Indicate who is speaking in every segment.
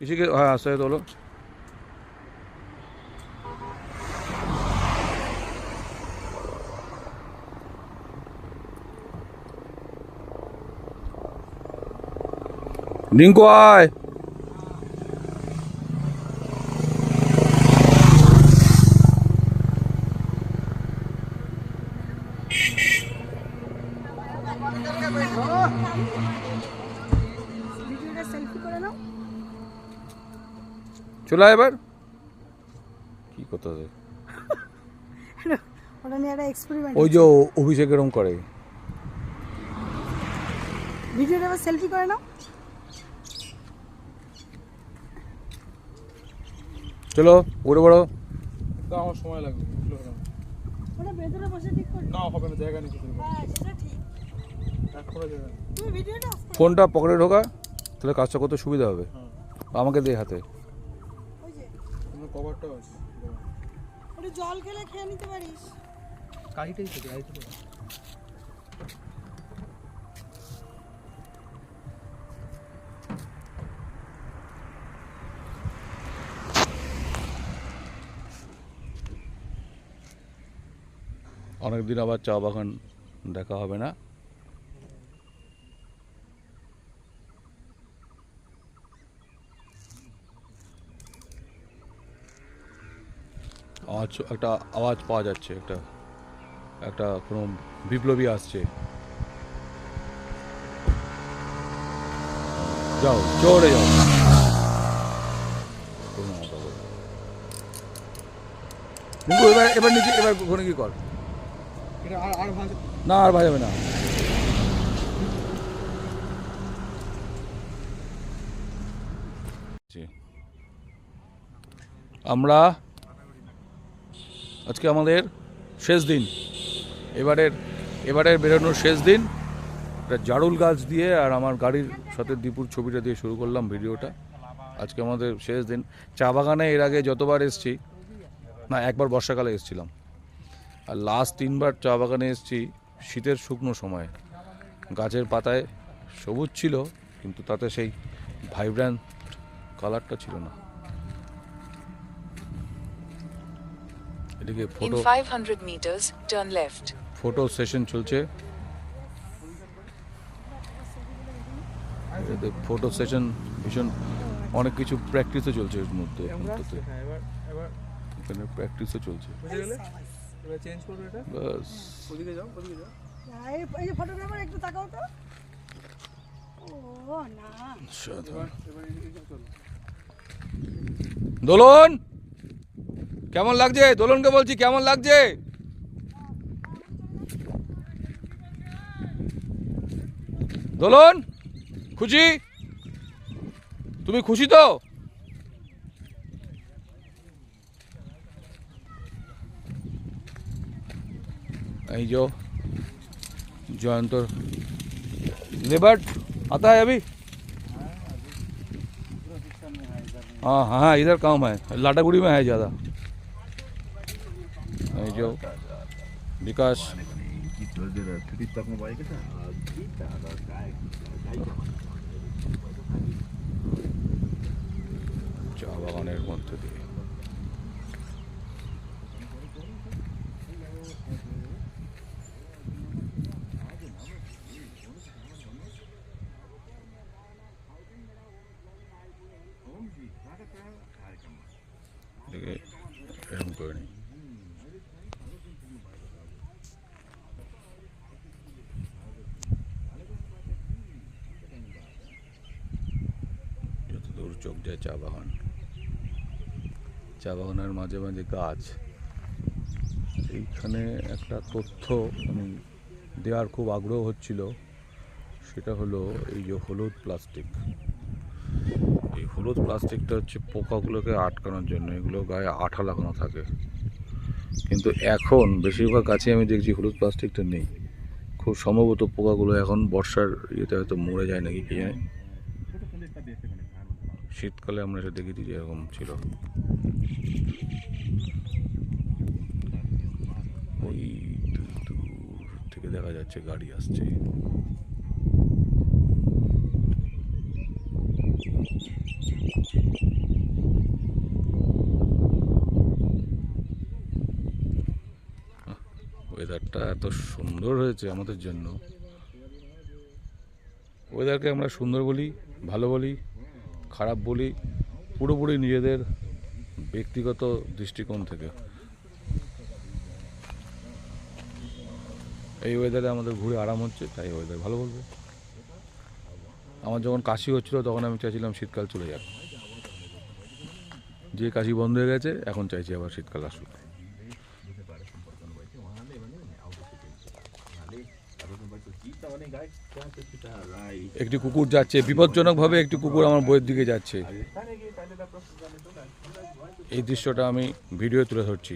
Speaker 1: इसी के हाँ सही बोलो। निंको आए চলে এবার কি করতে হবে
Speaker 2: ওটা নিয়ে একটা এক্সপেরিমেন্ট
Speaker 1: ওই যে অভিষেক এরকম করে
Speaker 2: ভিডিওটা আবার সেলফি করে নাও
Speaker 1: চলো উঠে পড়ো
Speaker 3: তা আমার সময় লাগবে বুঝলো না
Speaker 2: ওটা ভেতরে বসে ঠিক করে
Speaker 3: না হবে না জায়গা নেই কিছু
Speaker 2: হ্যাঁ সেটা ঠিক
Speaker 3: এক করে জায়গা নেই।
Speaker 2: তুমি ভিডিওটা অফ করো
Speaker 1: ফোনটা পকেটে ঢোকা তাহলে কাজটা করতে সুবিধা হবে
Speaker 3: হ্যাঁ
Speaker 1: আমাকে দে হাতে
Speaker 2: ওই যে
Speaker 3: তোমার কভারটাও আছে
Speaker 2: ওটা জল খেলে খেয়ে নিতে পারিস
Speaker 3: কাইটাই তো গাইতে তো
Speaker 1: অনেকদিন আবার চা বাগান দেখা হবে না আওয়াজ একটা আওয়াজ পাওয়া যাচ্ছে একটা একটা কোনো বিপ্লবী আসছে যাও চলে যাও কিন্তু এবার এবার নিজে এবার ওখানে কি কর
Speaker 3: এটা আর ভাঁজ
Speaker 1: না আর ভাজাবে না আমরা আজকে আমাদের শেষ দিন এবারের বেরোনোর শেষ দিন একটা জারুল গাছ দিয়ে আর আমার গাড়ির সাথে দীপুর ছবিটা দিয়ে শুরু করলাম ভিডিওটা আজকে আমাদের শেষ দিন চা বাগানে এর আগে যতবার এসেছি না একবার বর্ষাকালে এসেছিলাম আর লাস্ট 3বার চা বাগানে এসেছি শীতের শুকনো সময়ে গাছের পাতায় সবুজ ছিল কিন্তু তাতে সেই ভাইব্রেন্ট কালারটা ছিল না এদিকে
Speaker 4: In 500 meters, turn left.
Speaker 1: Photo session চলছে ফটো সেশন ভীষণ অনেক কিছু প্র্যাকটিসও চলছে এর মধ্যে
Speaker 3: হ্যাঁ এবার
Speaker 1: এখানে প্র্যাকটিসও চলছে
Speaker 3: বুঝে গেলে এবার চেঞ্জ করবে এটা
Speaker 1: বাস
Speaker 3: ওদিকে যাও ওদিকে যাও
Speaker 2: এই যে ফটোগ্রাফার একটু তাকাও তো ও না
Speaker 3: এবার এদিকে চলো
Speaker 1: দোলন কেমন লাগছে দোলনকে বলছি কেমন লাগছে দোলন খুশি তুমি খুশি তো এই जो जयंत लिबर्ट आता है अभी हाँ हाँ इधर काम है लाटागुड़ी में है ज़्यादा ये जो विकास চা বাগানের মধ্যে দিয়ে এরকম করে নিই যতদূর চোখ যায় চা বাগানের মাঝে মাঝে গাছ এইখানে একটা তথ্য আমি দেওয়ার খুব আগ্রহ হচ্ছিল সেটা হলো এই যে হলুদ প্লাস্টিক এই হলুদ প্লাস্টিকটা হচ্ছে পোকাগুলোকে আটকানোর জন্য এগুলো গায়ে আঠা লাগানো থাকে কিন্তু এখন বেশিরভাগ গাছে আমি দেখছি হলুদ প্লাস্টিকটা নেই খুব সম্ভবত পোকাগুলো এখন বর্ষার ইয়েতে হয়তো মরে যায় নাকি কে জানে শীতকালে আমরা এটা দেখেছি যে এরকম ছিল ওই দূর থেকে দেখা যাচ্ছে গাড়ি আসছে ওয়েদারটা এত সুন্দর হয়েছে আমাদের জন্য। ওয়েদারকে আমরা সুন্দর বলি, ভালো বলি, খারাপ বলি পুরোপুরি নিজেদের ব্যক্তিগত দৃষ্টিকোণ থেকে। এই ওয়েদারে আমাদের ঘুরে আরাম হচ্ছে, তাই ওয়েদার ভালো বলবে। আমার যখন কাশি হচ্ছিল তখন আমি চাইছিলাম শীতকাল চলে যাক, যে কাশি বন্ধ হয়ে গেছে, এখন চাইছি আবার শীতকাল আসুক। একটি কুকুর যাচ্ছে বিপজ্জনকভাবে, একটি কুকুর আমার বইয়ের দিকে যাচ্ছে। এই দৃশ্যটা আমি ভিডিও তুলে ধরছি।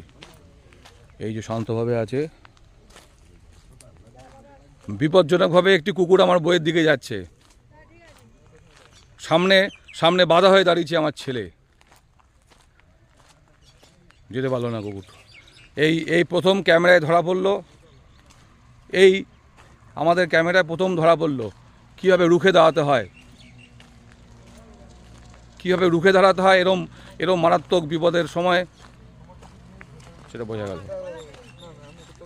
Speaker 1: এই যে শান্তভাবে আছে, বিপজ্জনকভাবে একটি কুকুর আমার বইয়ের দিকে যাচ্ছে। সামনে সামনে বাধা হয়ে দাঁড়িয়েছে আমার ছেলে, যেতে পারলো না কুকুর। এই প্রথম ক্যামেরায় ধরা পড়লো, এই আমাদের ক্যামেরায় প্রথম ধরা পড়লো কীভাবে রুখে দাঁড়াতে হয়, কীভাবে রুখে দাঁড়াতে হয় এরম মারাত্মক বিপদের সময়, সেটা বোঝা গেল।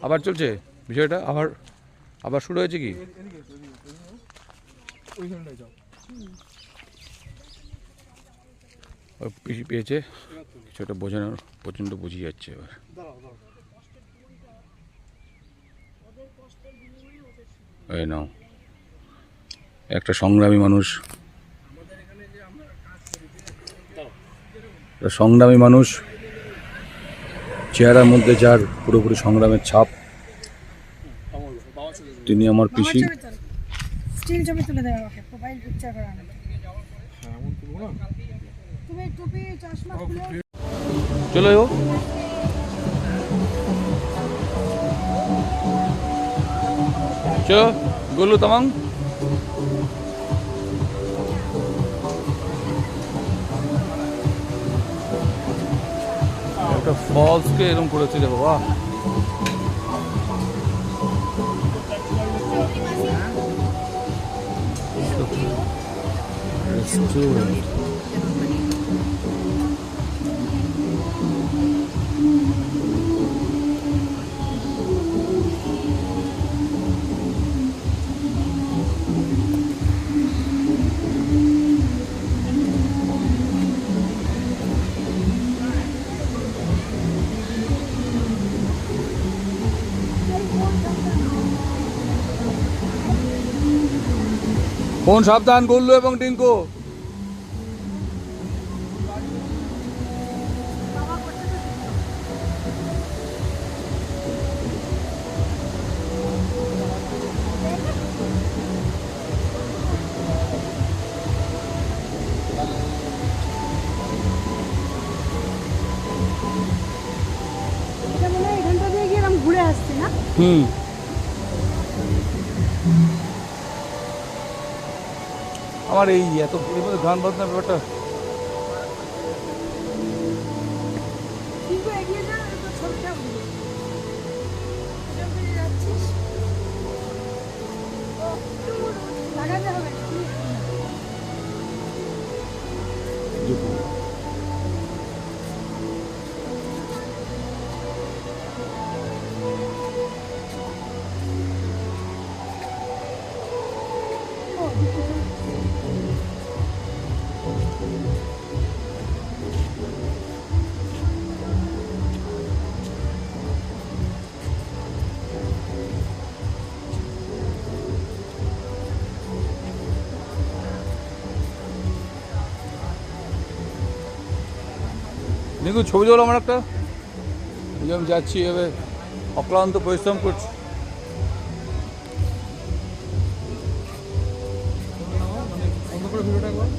Speaker 1: আবার চলছে বিষয়টা, আবার শুরু হয়েছে কি?
Speaker 3: ওইখানটায় যাও।
Speaker 1: পিসি পেয়েছে, কিছুটা বোঝানোর প্রচণ্ড বুঝিয়ে যাচ্ছে এবার। এই নাও, একটা সংগ্রামী মানুষ, সংগ্রামী মানুষ, চেহারার মধ্যে যার পুরোপুরি সংগ্রামের ছাপ, তিনি আমার পিসি।
Speaker 2: স্টিল ছবি তুলে দেবে আমাকে, প্রোফাইল পিকচার করা আমাকে। তুমি টুপি চশমা খুলে
Speaker 1: চলো ও চলো গোলু তামাং। একটা ফলসকে এরকম করেছে রে বাবা। রেস্টুরেন্ট, ফোন সাবধান গুল্লু এবং টিঙ্কু।
Speaker 2: এটা মনে হয় এখানটা দিয়ে গিয়ে আমি ঘুরে আসছি না?
Speaker 1: আমার এই এত গান বাজনা ব্যাপারটা,
Speaker 2: কিন্তু এগিয়ে যা, তো ছবিটা উঠবে। এটা পেয়ে যাচ্ছিস। ও, লাগাতে হবে।
Speaker 1: দেখুন ছবি তোলো আমার একটা। এই যে আমি যাচ্ছি, এভাবে অক্লান্ত পরিশ্রম করছি।
Speaker 3: বন্ধ করে ভিডিওটা একবার।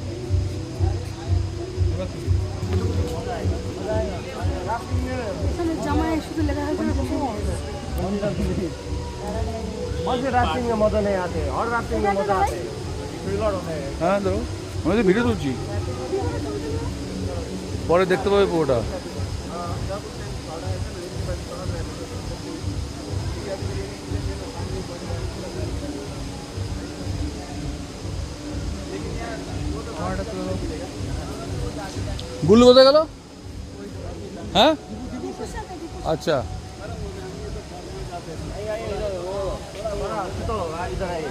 Speaker 2: এখানে জামায় শুধু লেখা হয়েছে না, বসে গেছে।
Speaker 5: राफ्टिंग में मजा नहीं आते और राफ्टिंग में मजा आते
Speaker 1: হ্যাঁ ধরো, আমি তো ভিডিও তুলছি, পরে দেখতে পাবে পুরোটা। গুল্লু কোথায় গেল? হ্যাঁ আচ্ছা,
Speaker 5: इधर आइए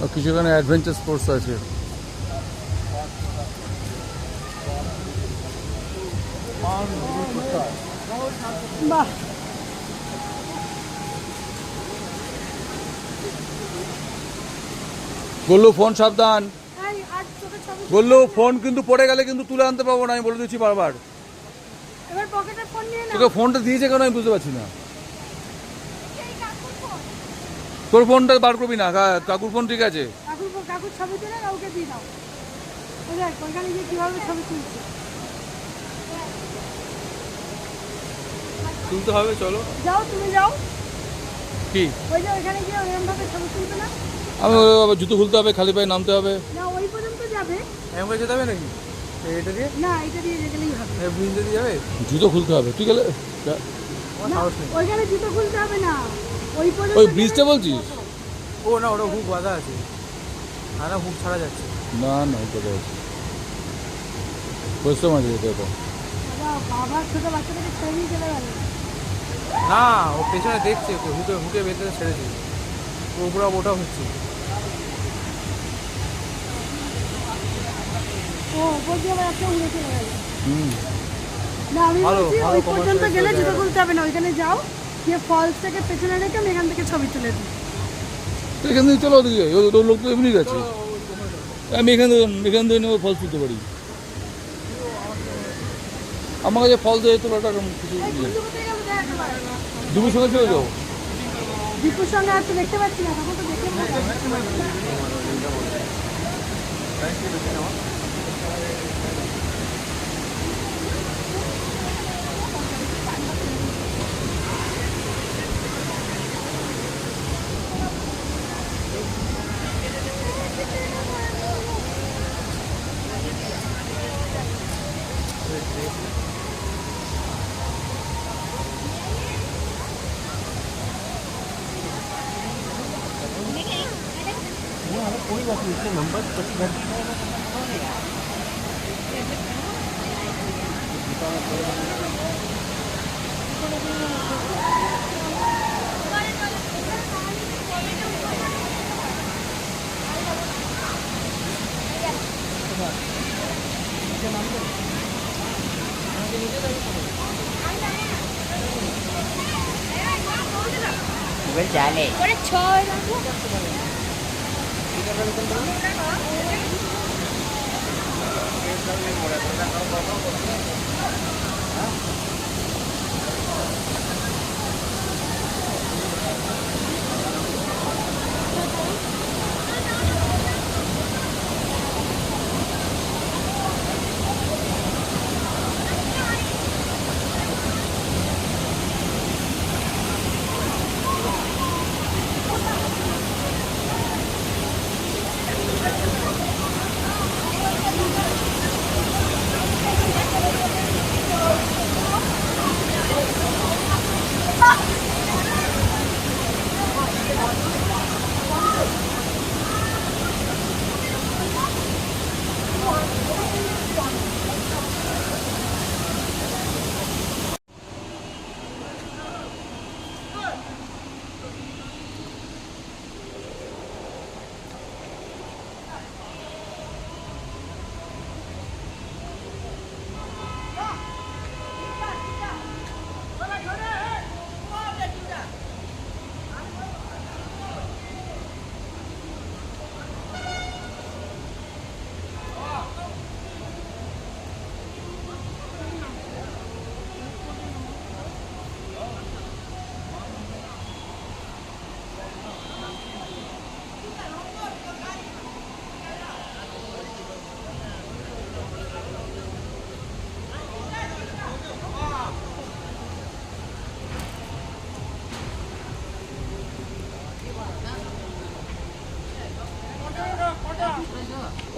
Speaker 1: আর কিছু এখানে অ্যাডভেঞ্চার স্পোর্টস আছে।
Speaker 2: বাহ,
Speaker 1: বললো ফোন সাবধান,
Speaker 2: এই আজ তোকে ছবি
Speaker 1: বললো ফোন কিন্তু পড়ে গেলে কিন্তু তুলে আনতে পারবো না, আমি বলে দিচ্ছি বারবার।
Speaker 2: এবার পকেটে ফোন নিয়ে নাও।
Speaker 1: তোকে ফোনটা দিয়েছে কেন আমি বুঝতে পারছি না।
Speaker 2: এই কাকুর ফোন,
Speaker 1: তোর ফোনটা বার করবি না, কাকুর ফোন ঠিক আছে।
Speaker 2: কাকুর ছবি তুলে কাউকে দিয়ে দাও। এই দেখ ওইখানে গিয়ে কিভাবে ছবি তুলছে।
Speaker 3: তুলতে হবে, চলো।
Speaker 2: যাও তুমি যাও,
Speaker 1: কি
Speaker 2: ওই যে ওইখানে গিয়ে ওরকম ভাবে ছবি তুলবে না।
Speaker 1: আমি আবার জুতো খুলতে হবে, খালি পায়ে নামতে হবে।
Speaker 2: না ওই পর্যন্ত যাবে
Speaker 3: এমন যেতে হবে নাকি এটা দিয়ে?
Speaker 2: না, এটা দিয়ে গেলেই হবে।
Speaker 3: ব্রিজ দিয়ে যাবে?
Speaker 1: জুতো খুলতে হবে, তুই গেলে
Speaker 3: আমার
Speaker 2: না,
Speaker 3: সাহস নেই।
Speaker 2: ওইখানে জুতো খুলতে হবে না, ওই পর্যন্ত
Speaker 1: ওই ব্রিজটা বলছিস?
Speaker 3: ও না, ওটা হুক বাঁধা আছে, আর না হুক ছাড়া যাচ্ছে।
Speaker 1: না না ওই কথা আছে, বুঝতে পারছি যেতে হবে।
Speaker 2: বাবা ছোট বাচ্চাটাকে ছেড়ে নিয়ে চলে গেল।
Speaker 3: না, ও পেছনে দেখছে, ওকে হুকে হুকে বেঁধে ছেড়েছে, ও পুরো ওটা হচ্ছে।
Speaker 2: ও ওপর দিয়ে আবার একটা উড়ে চলে গেল।
Speaker 1: হুম,
Speaker 2: না আমি
Speaker 3: ভালো,
Speaker 2: বলছি
Speaker 3: ভালো
Speaker 2: ওই পর্যন্ত
Speaker 3: commercial
Speaker 2: গেলে জুতো
Speaker 3: জায়গা।
Speaker 2: খুলতে হবে না, ওইখানে যাও গিয়ে ফলস থেকে পেছনে রেখে আমি এখান থেকে ছবি তুলে দিই।
Speaker 1: তো এখান থেকে চলো ওদিকে, ওর লোক তো এমনি গেছে। আমি এখান থেকে নেবো, ফল তুলতে পারি। আমার কাছে ফল দিয়ে তোলাটা কিছু
Speaker 2: এই
Speaker 1: ইয়ে।
Speaker 2: বন্ধু কোথায় গেল দেখ একবার।
Speaker 1: দুপুর সঙ্গে চলে যাও।
Speaker 2: দীপুর সঙ্গে আর তো দেখতে পাচ্ছি না, তখন তো দেখে মনে হয়।
Speaker 5: कोई बात नहीं, इसके नंबर पति घर की
Speaker 6: Chale.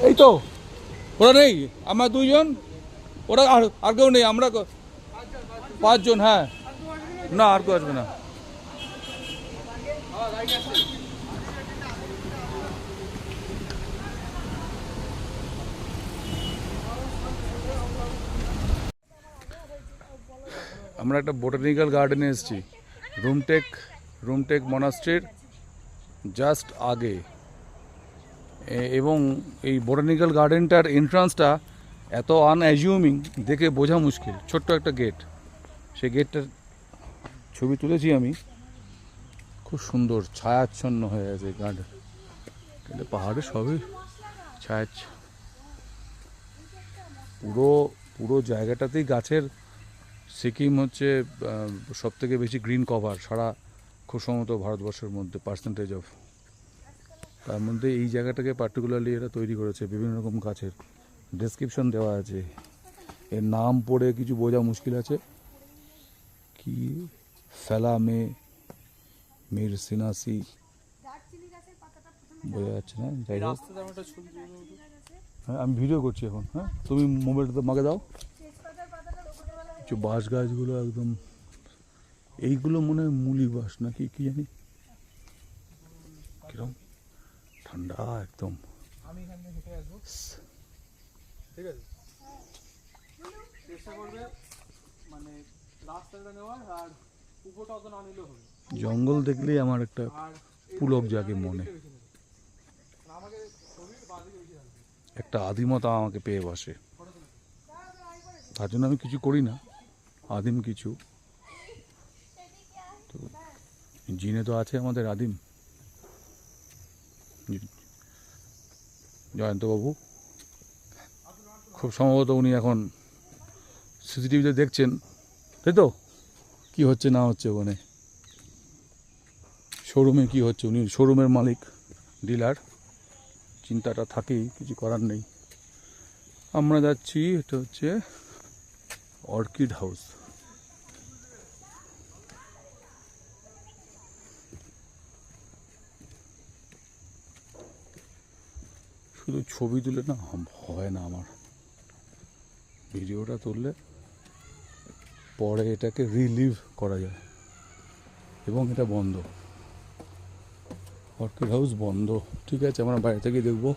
Speaker 1: এই তো ওরা নেই, আমরা দুইজন, ওরা আর কেউ নেই, আমরা পাঁচজন। হ্যাঁ না আর কেউ আসবে না। আমরা একটা বোটানিক্যাল গার্ডেনে এসেছি, রুমটেক মনাস্ট্রির জাস্ট আগে। এবং এই বোটানিক্যাল গার্ডেনটার এন্ট্রান্সটা এত আনঅ্যাজিউমিং, দেখে বোঝা মুশকিল। ছোট্ট একটা গেট, সেই গেটটার ছবি তুলেছি আমি। খুব সুন্দর ছায়াচ্ছন্ন হয়ে আছে গার্ডেন, কিন্তু পাহাড়ে সবই পুরো জায়গাটাতেই গাছের। সিকিম হচ্ছে সব থেকে বেশি গ্রিন কভার সারা খুব সম্ভবত ভারতবর্ষের মধ্যে পার্সেন্টেজ অফ। তার মধ্যে এই জায়গাটাকে পার্টিকুলারলি এরা তৈরি করেছে, বিভিন্ন রকম গাছের ডেসক্রিপশন দেওয়া আছে, এর নাম পড়ে কিছু বোঝা মুশকিল আছে। কি ফেলা মির সিনাসি বোঝা যাচ্ছে না, যাই হোক।
Speaker 3: রাস্তাতে আমি একটা ছবি তুলে দেবো।
Speaker 1: হ্যাঁ আমি ভিডিও করছি এখন। হ্যাঁ তুমি মোবাইলটা মাকে দাও। কিছু বাঁশ গাছগুলো একদম, এইগুলো মনে হয় মুলি বাঁশ নাকি কি জানি, কিরম ঠান্ডা একদম।
Speaker 3: আমি এখান থেকে হেঁটে আসবো, ঠিক আছে? চেষ্টা করবে মানে রাস্তাটা নেওয়ার, আর উপরটা অত না নিলেও হবে।
Speaker 1: জঙ্গল দেখলেই আমার একটা
Speaker 3: আর
Speaker 1: পুলক জাগে মনে,
Speaker 3: আমাকে ছবির বাদিকে বেশি থাকবে।
Speaker 1: একটা আদিমতা আমাকে পেয়ে বসে। তার জন্য আমি কিছু করি না, আদিম কিছু তো জিনে তো আছে আমাদের আদিম। জয়ন্তবাবু খুব সম্ভবত উনি এখন সিসিটিভিতে দেখছেন, তাই তো? কি হচ্ছে না হচ্ছে ওখানে শোরুমে, কি হচ্ছে, উনি শোরুমের মালিক, ডিলার। চিন্তাটা থাকেই, কিছু করার নেই। আমরা যাচ্ছি, এটা হচ্ছে অর্কিড হাউস। শুধু ছবি তুলে না হয় না আমার, ভিডিওটা তুললে পরে এটাকে রিলিভ করা যায়। এবং এটা বন্ধ, অর্কিড হাউস বন্ধ। ঠিক আছে, আমরা বাইরে থেকে দেখবো।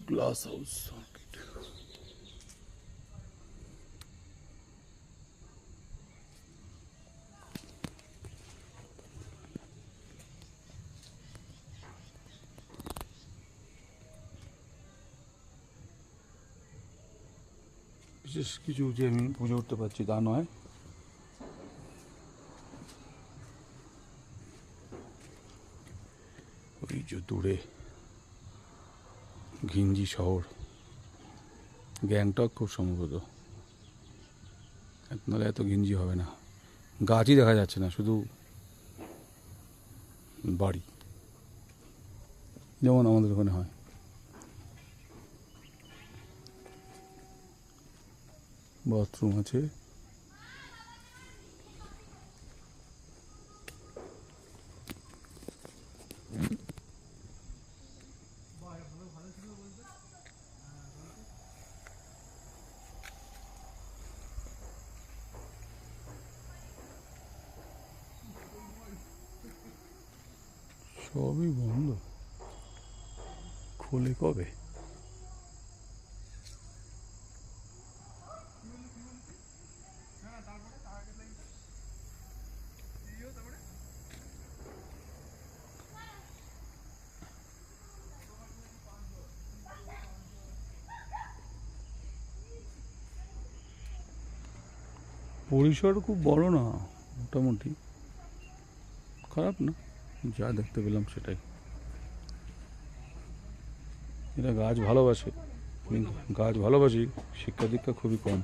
Speaker 1: Glass house orchid. বিশেষ কিছু যে আমি বুঝে উঠতে পারছি তা নয়। ওই যে দূরে ঘিঞ্জি শহর, গ্যাংটক খুব সম্ভবত, নাহলে এত ঘিঞ্জি হবে না। গাছই দেখা যাচ্ছে না, শুধু বাড়ি, যেমন আমাদের ওখানে হয়। বাথরুম আছে, সবই বন্ধ, খোলে কবে? পরিসর খুব বড় না, মোটামুটি খারাপ না, যা দেখতে পেলাম সেটাই। এরা গাছ ভালোবাসে, গাছ ভালোবাসি, শিক্ষা দীক্ষা খুবই কম।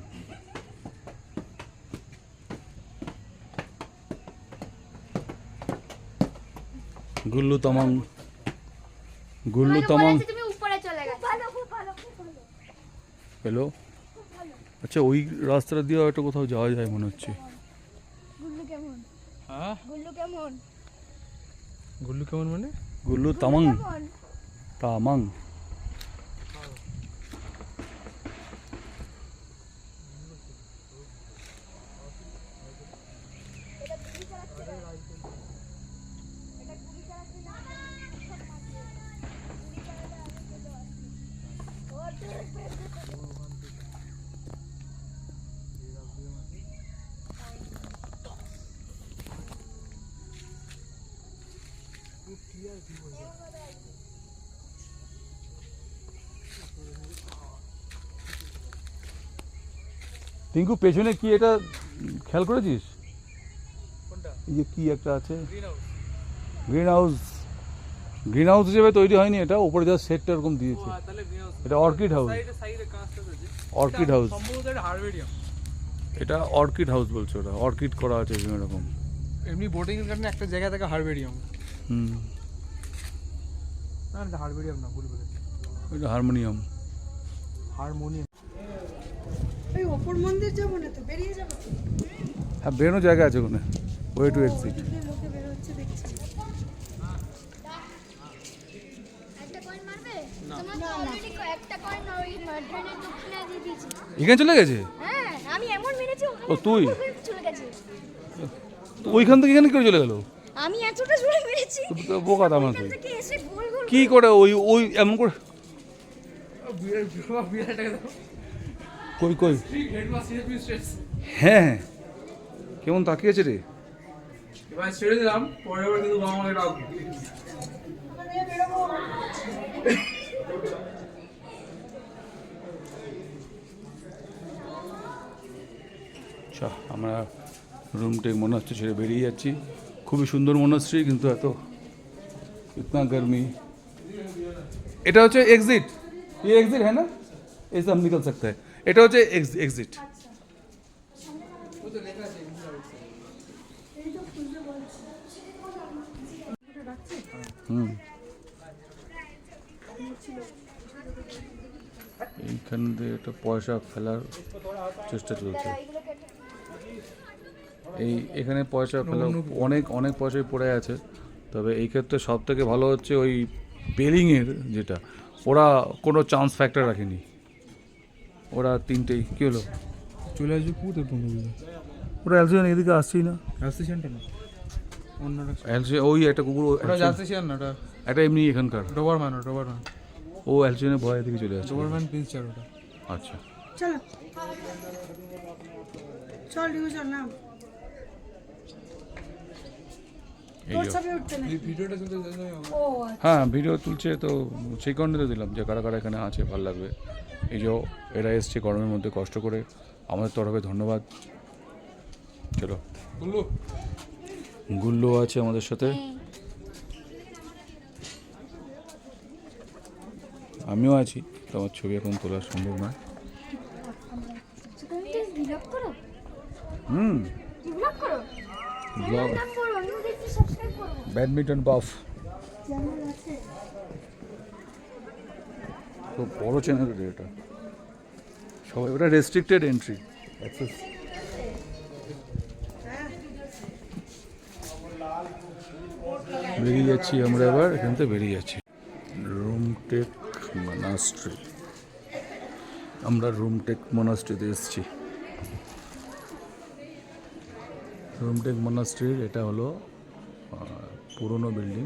Speaker 1: গুল্লু তামাং
Speaker 2: তুমি উপরে চলে গেছো।
Speaker 1: হ্যালো, আচ্ছা ওই রাস্তাটা দিয়ে হয়তো কোথাও যাওয়া যায় মনে হচ্ছে।
Speaker 3: হ্যাঁ
Speaker 2: গুল্লু কেমন?
Speaker 3: গুল্লু কেমন মানে?
Speaker 1: গুল্লু তামাং
Speaker 2: কেমন?
Speaker 1: তামাং। টিঙ্কু পেছনে কি এটা খেয়াল করেছিস?
Speaker 3: কোনটা?
Speaker 1: এই যে কি একটা আছে
Speaker 3: green house.
Speaker 1: Green house. Green house হিসেবে তৈরি হয়নি এটা, উপরে যা সেটটা এরকম দিয়েছে।
Speaker 3: তাহলে গ্রিন হাউস।
Speaker 1: এটা অর্কিড হাউস।
Speaker 3: সাইডে কাঁচটা আছে।
Speaker 1: Orchid house.
Speaker 3: সম্ভবত এটা হারবেরিয়াম।
Speaker 1: এটা অর্কিড হাউস বলছে ওটা, অর্কিড করা আছে এরকম।
Speaker 3: এমনি বোটিং এর কারণে একটা জায়গা থেকে হারবেরিয়াম।
Speaker 1: হুম,
Speaker 3: না এটা হারবেরিয়াম না, ভুল বলেছি।
Speaker 1: এটা হারমোনিয়াম।
Speaker 3: হারমোনিয়াম।
Speaker 2: এই অপর মন্দির যাবো না তো, বেরিয়ে যাবো তো।
Speaker 1: হ্যাঁ, বেরোনো জায়গা আছে ওখানে, ওয়ে টু এক্সিট।
Speaker 2: ওদিকে লোকে বেরোচ্ছে দেখছি।
Speaker 6: একটা কয়েন মারবে? তোমার তো অলরেডি একটা কয়েন ওই ট্রেনের দক্ষিণে দিয়ে দিয়েছি।
Speaker 1: এখানে চলে গেছে?
Speaker 6: হ্যাঁ, আমি এমন মেরেছি
Speaker 1: ও, তুই?
Speaker 6: ওখানে চলে গেছে।
Speaker 1: তো ওইখান থেকে এখানে কেউ চলে গেল?
Speaker 6: আমি এতটা জোরে মেরেছি।
Speaker 1: তো বোকা তো আমাকে।
Speaker 6: ওখান থেকে এসে গোল গোল
Speaker 1: কি করে ওই ওই এমন করে?
Speaker 3: বিরাট
Speaker 1: কই কই?
Speaker 3: হেডমাস সিএসপি স্ট্রেটস।
Speaker 1: হ্যাঁ, কেমন তাকিয়েছে রে?
Speaker 3: এবার ছেড়ে দিলাম, পরের বার কিন্তু বাবা আমাকে ডাকবে।
Speaker 1: আচ্ছা, আমরা রুমটে মনাস্ট্রি ছেড়ে বেরিয়ে যাচ্ছি। খুবই সুন্দর মনাস্ট্রি, কিন্তু এত ইতনা গরমি। এটা হচ্ছে এক্সিট। ये एग्जिट है ना, ऐसे हम निकल सकते हैं। এটা হচ্ছে এক্সিট। হুম, এইখান দিয়ে একটা পয়সা ফেলার চেষ্টা চলছে। এখানে পয়সা ফেলা অনেক অনেক পয়সাই পড়ে আছে। তবে এই ক্ষেত্রে সব থেকে ভালো হচ্ছে ওই বেলিংয়ের যেটা, ওরা কোনো চান্স ফ্যাক্টর রাখেনি। ওরা তিনটেই কী হলো?
Speaker 3: চলে আসবে পুরো পনেরো।
Speaker 1: ওরা অ্যালসিয়ান এদিকে আসছেই না।
Speaker 3: অ্যাসোসিয়েশনটা না, অন্যটা।
Speaker 1: অ্যালসিয়ান ওই একটা কুকুর,
Speaker 3: ওটা অ্যাসোসিয়েশন না, ওটা
Speaker 1: একটা এমনি এখানকার।
Speaker 3: ডোবারম্যান। ডোবারম্যান
Speaker 1: ও অ্যালসিয়ানের ভয় এদিকে চলে আসছে।
Speaker 3: ডোবারম্যান পিলচার ওটা।
Speaker 1: আচ্ছা,
Speaker 2: চলো চল ডিভিশন নাম।
Speaker 1: এই
Speaker 2: তোর
Speaker 1: যে।
Speaker 2: ছবি উঠছে না।
Speaker 3: এই ভিডিওটা চলতে চলতে
Speaker 2: ও
Speaker 1: হ্যাঁ, ভিডিও তুলছে তো সেই কারণে তো দিলাম যে কারা কারা এখানে আছে, ভালো লাগবে। এই যে এরা এসছে গরমের মধ্যে কষ্ট করে, আমাদের তরফে ধন্যবাদ। চলো,
Speaker 3: বললো
Speaker 1: গুল্লো আছে আমাদের সাথে, আমিও আছি। তো আমার ছবি এখন তোলা সম্ভব না।
Speaker 6: তুমি তো ভিলগ করো?
Speaker 1: হুম,
Speaker 6: ভিলগ করো?
Speaker 1: ব্লগ,
Speaker 6: নাম বলো, আমি দেখতে সাবস্ক্রাইব করব।
Speaker 1: ব্যাডমিন্টন বাফ।
Speaker 6: চ্যানেল আছে?
Speaker 1: খুব বড় চ্যানেল রে এটা, সবাই ওটা রেস্ট্রিক্টেড এন্ট্রি অ্যাক্সেস। বেরিয়ে যাচ্ছি আমরা, এবার এখান থেকে বেরিয়ে যাচ্ছি। রুমটেক মনাস্ট্রি, আমরা রুমটেক মনাস্ট্রিতে এসেছি। রুমটেক মনাস্ট্রির এটা হলো পুরনো বিল্ডিং।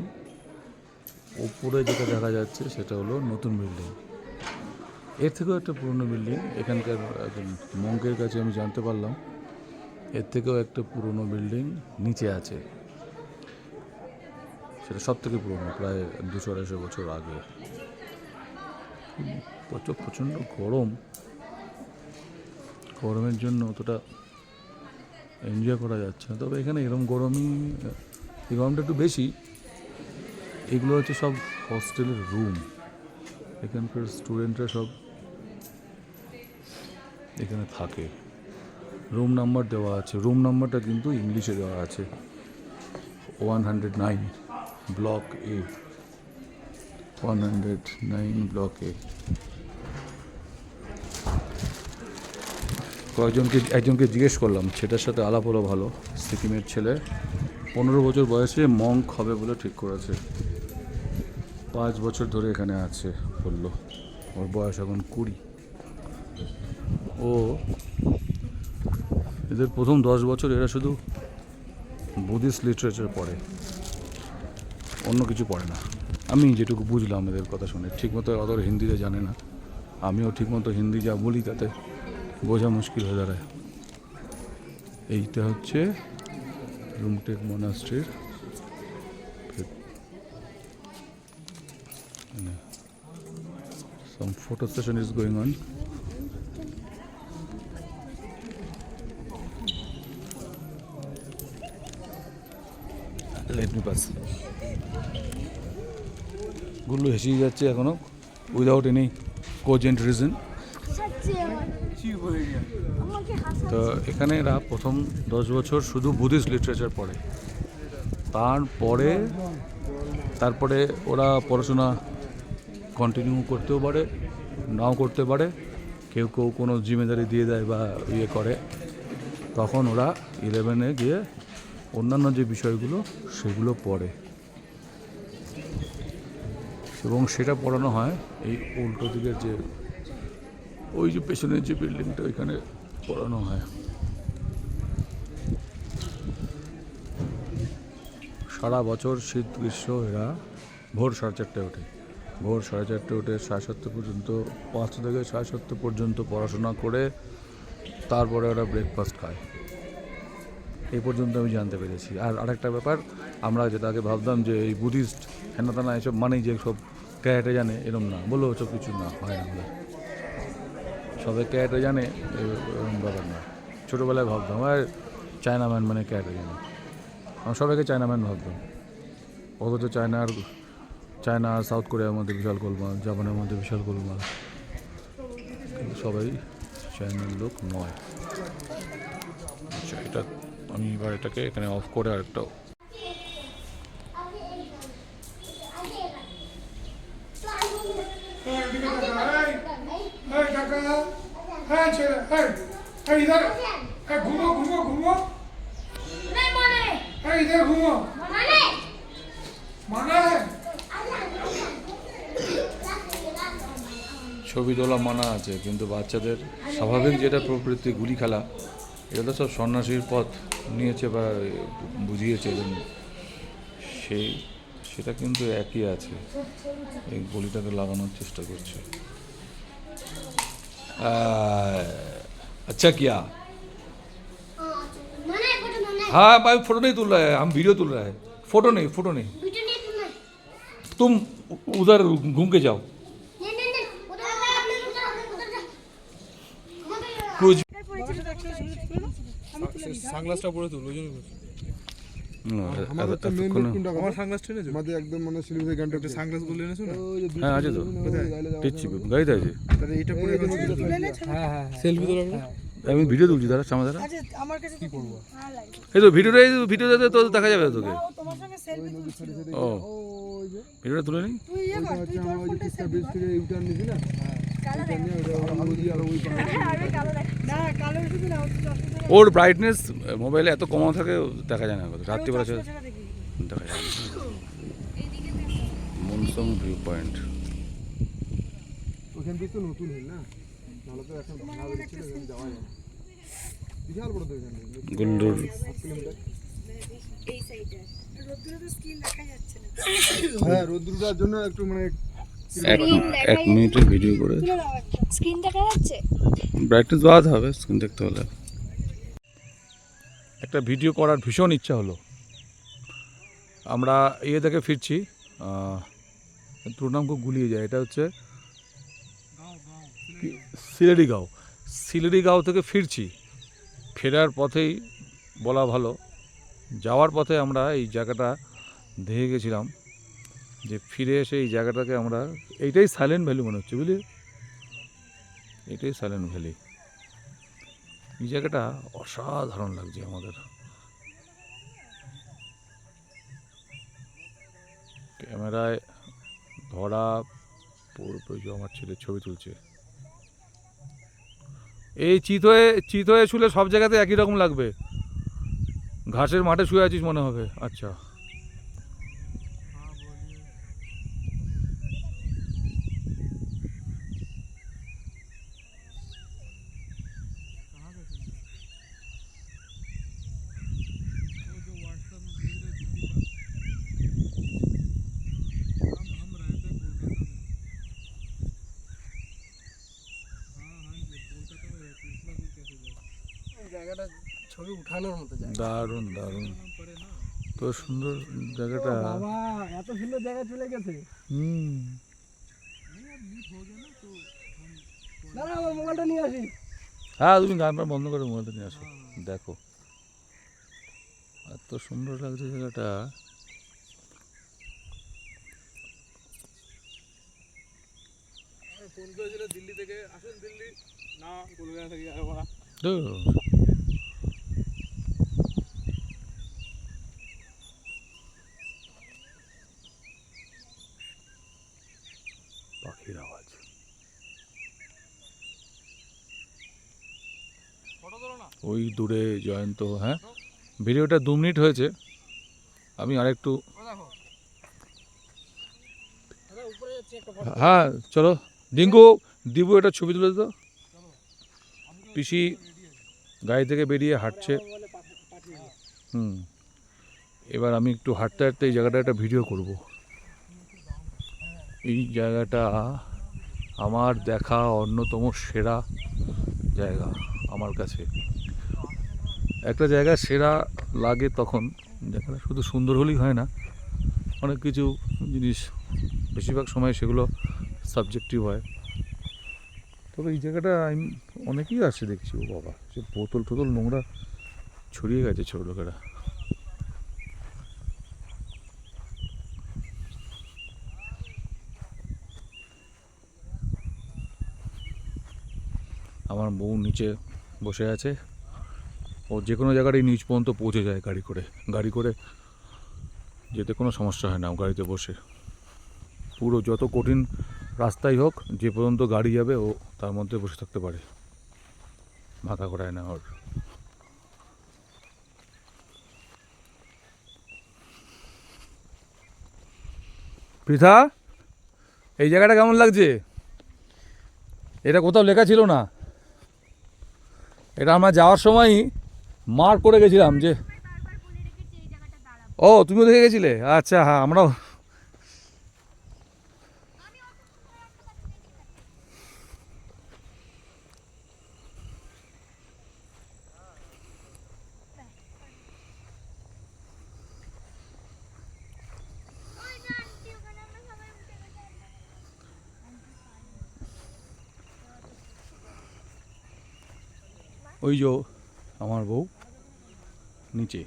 Speaker 1: উপরে যেটা দেখা যাচ্ছে সেটা হলো নতুন বিল্ডিং। এর থেকেও একটা পুরনো বিল্ডিং, এখানকার একজন মঙ্কের কাছে আমি জানতে পারলাম এর থেকেও একটা পুরনো বিল্ডিং নিচে আছে। সেটা সব থেকে পুরনো, প্রায় 200-250 বছর আগে। প্রচণ্ড গরম, গরমের জন্য অতটা এনজয় করা যাচ্ছে না। তবে এখানে এরকম গরমই, এই গরমটা একটু বেশি। এগুলো হচ্ছে সব হস্টেলের রুম, এখানকার স্টুডেন্টরা সব এখানে থাকে। রুম নাম্বার দেওয়া আছে, রুম নাম্বারটা কিন্তু ইংলিশে দেওয়া আছে। 109 ব্লক এ, 109 ব্লক এ। একজনকে জিজ্ঞেস করলাম, সেটার সাথে আলাপ হলো ভালো, সিকিমের ছেলে। 15 বছর বয়সে মঙ্ক হবে বলে ঠিক করেছে। 5 বছর ধরে এখানে আছে বললো। ওর বয়স এখন 20। ও এদের প্রথম 10 বছর এরা শুধু বুদ্ধিস্ট লিটারেচার পড়ে, অন্য কিছু পড়ে না। আমি যেটুকু বুঝলাম এদের কথা শুনে, ঠিকমতো অত হিন্দিতে জানে না, আমিও ঠিকমতো হিন্দি যা বলি তাতে বোঝা মুশকিল হয়ে দাঁড়ায়। এইটা হচ্ছে Rumtek মনাস্ট্রির some photo session is going on. Let me pass. Gullu হেসেই যাচ্ছে এখনো উইদাউট এনি কোজেন্ট রিজন।
Speaker 6: হাসাচ্ছে আমাকে হাসা।
Speaker 1: তো এখানে এরা প্রথম 10 বছর শুধু বুদ্ধিস্ট লিটারেচার পড়ে, তারপরে ওরা পড়াশোনা কন্টিনিউ করতেও পারে, নাও করতে পারে। কেউ কেউ কোনো জিম্মেদারি দিয়ে দেয় বা ইয়ে করে, তখন ওরা 11-এ গিয়ে অন্যান্য যে বিষয়গুলো সেগুলো পড়ে, এবং সেটা পড়ানো হয় এই উল্টো দিকের যে ওই যে পেছনের যে বিল্ডিংটা ওইখানে পড়ানো হয়। সারা বছর শীত গ্রীষ্ম এরা ভোর 4:30 ওঠে, ভোর 4:30 উঠে 7:30 পর্যন্ত, 5 থেকে 7:30 পর্যন্ত পড়াশোনা করে তারপরে ওরা ব্রেকফাস্ট খায়। এই পর্যন্ত আমি জানতে পেরেছি। আর আরেকটা ব্যাপার, আমরা যেটা আগে ভাবতাম যে এই বুদ্ধিস্ট হেনাতানা এসব মানেই যে সব ক্যারেটে জানে, এরম না, বলো ওসব কিছু না, হয় না। আমাদের সবাই ক্যারেটে জানে এরকম ব্যাপার না। ছোটোবেলায় ভাবতাম আর চায়নাম্যান মানে ক্যারেটে জানে, আমরা সবাইকে চায়নাম্যান ভাবতাম, অথচ চায়না আর সাউথ কোরিয়ার মধ্যে বিশাল গোলমাল, জাপানের মধ্যে বিশাল গোলমাল, কিন্তু সবাই চায়নার লোক নয়। আচ্ছা, এটা আমি এবার এটাকে এখানে অফ করে আরেকটা
Speaker 3: इधर घूमो घूमो घूमो
Speaker 6: नहीं माने
Speaker 3: इधर घूमो
Speaker 6: माने
Speaker 3: माना है।
Speaker 1: ছবি তোলা মানা আছে, কিন্তু বাচ্চাদের স্বাভাবিক যেটা প্রবৃত্তি গুলি খেলা, এটা তো সব সন্ন্যাসীর পথ নিয়েছে বা বুঝিয়েছে, সেটা কিন্তু একই আছে। এই গলিটাকে লাগানোর চেষ্টা করছে। अच्छा किया।
Speaker 6: माने फोटो माने
Speaker 1: हाँ भाई, फोटो नहीं तुल रहा है, हम वीडियो तुल रहा है। फोटो नहीं
Speaker 6: वीडियो नहीं तुमने
Speaker 1: तुम उधर घूम के जाओ।
Speaker 6: नहीं उधर जा
Speaker 1: कुछ
Speaker 3: সানগ্লাসটা পরে তুল, ওই জন্য
Speaker 7: আমাদের তো মেইন রোড কোনটা?
Speaker 3: আমার সানগ্লাস টেনেছো?
Speaker 7: আমাদের একদম মানে শিলিগুড়ি গানটা
Speaker 3: একটা সানগ্লাস গুলো এনেছো না?
Speaker 1: হ্যাঁ আছে তো, দিচ্ছি, গাড়িতে আছে।
Speaker 3: তাহলে এইটা পরে হ্যাঁ হ্যাঁ সেলফি তোলা হবে।
Speaker 1: আমি ভিডিও তুলছি, দাঁড়া সামনে দাঁড়া।
Speaker 2: আচ্ছা আমার কাছে কি করব? ভালো লাগে।
Speaker 1: এই তো ভিডিওতে তো দেখা যাবে তোকে।
Speaker 2: ও তোমার সঙ্গে সেলফি তুলছিল।
Speaker 1: ও ভিডিওটা তুলে নিই।
Speaker 2: তুই ইয়ে কর, তুই তোর
Speaker 7: ওই যে
Speaker 2: ফোনটা
Speaker 7: তিস্তা ব্রিজ থেকে ইউটার্ন নিবি না,
Speaker 2: কালো দেখ।
Speaker 7: নদী আর ওই পাহাড়।
Speaker 2: আরে কালো দেখ। না কালো শুধু না, ও
Speaker 1: ওর ব্রাইটনেস মোবাইলে এত কমানো থাকে দেখা যায় না, রাত্রিবেলা
Speaker 2: দেখি।
Speaker 1: দেখা যায় না। মনসং ভিউ পয়েন্ট,
Speaker 7: ওখান থেকে তো নতুন হল না, নাহলে তো এখন ভাড়া বেরোচ্ছিল, ওখানে যাওয়া যায় না। বিশাল বড় তো এখানে,
Speaker 1: গুল্লুর
Speaker 7: 8 কিলোমিটার।
Speaker 2: এই সাইডে রোদ্দুরে তো স্ক্রিন দেখা যাচ্ছে না।
Speaker 7: হ্যাঁ, রোদ্রুটার জন্য একটু মানে
Speaker 1: এক মিনিটের ভিডিও করে
Speaker 2: তুলে দাও একটা।
Speaker 6: स्क्रीन দেখা যাচ্ছে
Speaker 1: ব্রাইটনেস বাড়াতে হবে, স্ক্রিন দেখতে হলে। একটা ভিডিও করার ভীষণ ইচ্ছা হলো। আমরা থেকে ফিরছি, প্রণামকে গুলিয়ে যায়, এটা হচ্ছে সিলেরিগাঁও থেকে ফিরছি। ফেরার পথেই বলা ভালো, যাওয়ার পথে আমরা এই জায়গাটা দেখে গেছিলাম, যে ফিরে এসে এই জায়গাটাকে আমরা, এইটাই সাইলেন্ট ভ্যালি মনে হচ্ছে, বুঝলি, এটাই সাইলেন্ট ভ্যালি। এই জায়গাটা অসাধারণ লাগছে আমাদের। ক্যামেরায় ধরা পড়বে, আমার ছেলে ছবি তুলছে। এই চিত হয়ে শুলে সব জায়গাতে একই রকম লাগবে, ঘাসের মাঠে শুয়ে আছিস মনে হবে। আচ্ছা,
Speaker 5: জায়গাটা ছবি উঠানোর মতো জায়গা।
Speaker 1: দারুণ দারুণ, তো সুন্দর জায়গাটা।
Speaker 5: বাবা এত সুন্দর জায়গা চলে গেছে।
Speaker 1: হুম,
Speaker 5: দাঁড়া আমার মোবাইলটা নিয়ে আসি।
Speaker 1: হ্যাঁ তুমি গানটা বন্ধ করে মোবাইলটা নিয়ে আসো। দেখো এত সুন্দর লাগছে জায়গাটা।
Speaker 3: ফোন করেছিল দিল্লি থেকে, আসুন দিল্লি, না কলকাতা থেকে যাবো না।
Speaker 1: ধুর। পাখির আওয়াজ।
Speaker 3: ফটো তোলো না।
Speaker 1: ওই দূরে জয়ন্ত। হ্যাঁ, ভিডিওটা 2 মিনিট হয়েছে, আমি আরেকটু।
Speaker 3: ও দেখো
Speaker 5: দাদা উপরে যাচ্ছি একটা ফটো।
Speaker 1: হ্যাঁ চলো ডিঙ্কু, দিবু এটা ছবি তুলে তো। পিসি গাড়ি থেকে বেরিয়ে হাঁটছে।
Speaker 5: বলে পাঠিয়ে দিই।
Speaker 1: হুম, এবার আমি একটু হাঁটতে হাঁটতে এই জায়গাটা একটা ভিডিও করব। এই জায়গাটা আমার দেখা অন্যতম সেরা জায়গা আমার কাছে। একটা জায়গা সেরা লাগে তখন জায়গাটা শুধু সুন্দর হলেই হয় না, অনেক কিছু জিনিস বেশিরভাগ সময় সেগুলো সাবজেক্টিভ হয়। তবে এই জায়গাটা আমি অনেকেই আসছে দেখছি। ও বাবা, সে বোতল টোতল নোংরা ছড়িয়ে গেছে ছোট লোকেরা। আমার বউ নিচে বসে আছে, ও যে কোনো জায়গায় নিচ পর্যন্ত পৌঁছে যায় গাড়ি করে যেতে কোনো সমস্যা হয় না। ও গাড়িতে বসে পুরো যত কঠিন রাস্তাই হোক, যে পর্যন্ত গাড়ি যাবে ও তার মধ্যে বসে থাকতে পারে, মাথা ঘোরায় না ওর। পৃথা, এই জায়গাটা কেমন লাগছে? এটা কোথাও লেখা ছিল না, এটা আমরা যাওয়ার সময়ই মার্ক করে গেছিলাম যে। ও তুমিও দেখে গেছিলে? আচ্ছা, হ্যাঁ আমরাও। ওই যে আমার বউ নিচে।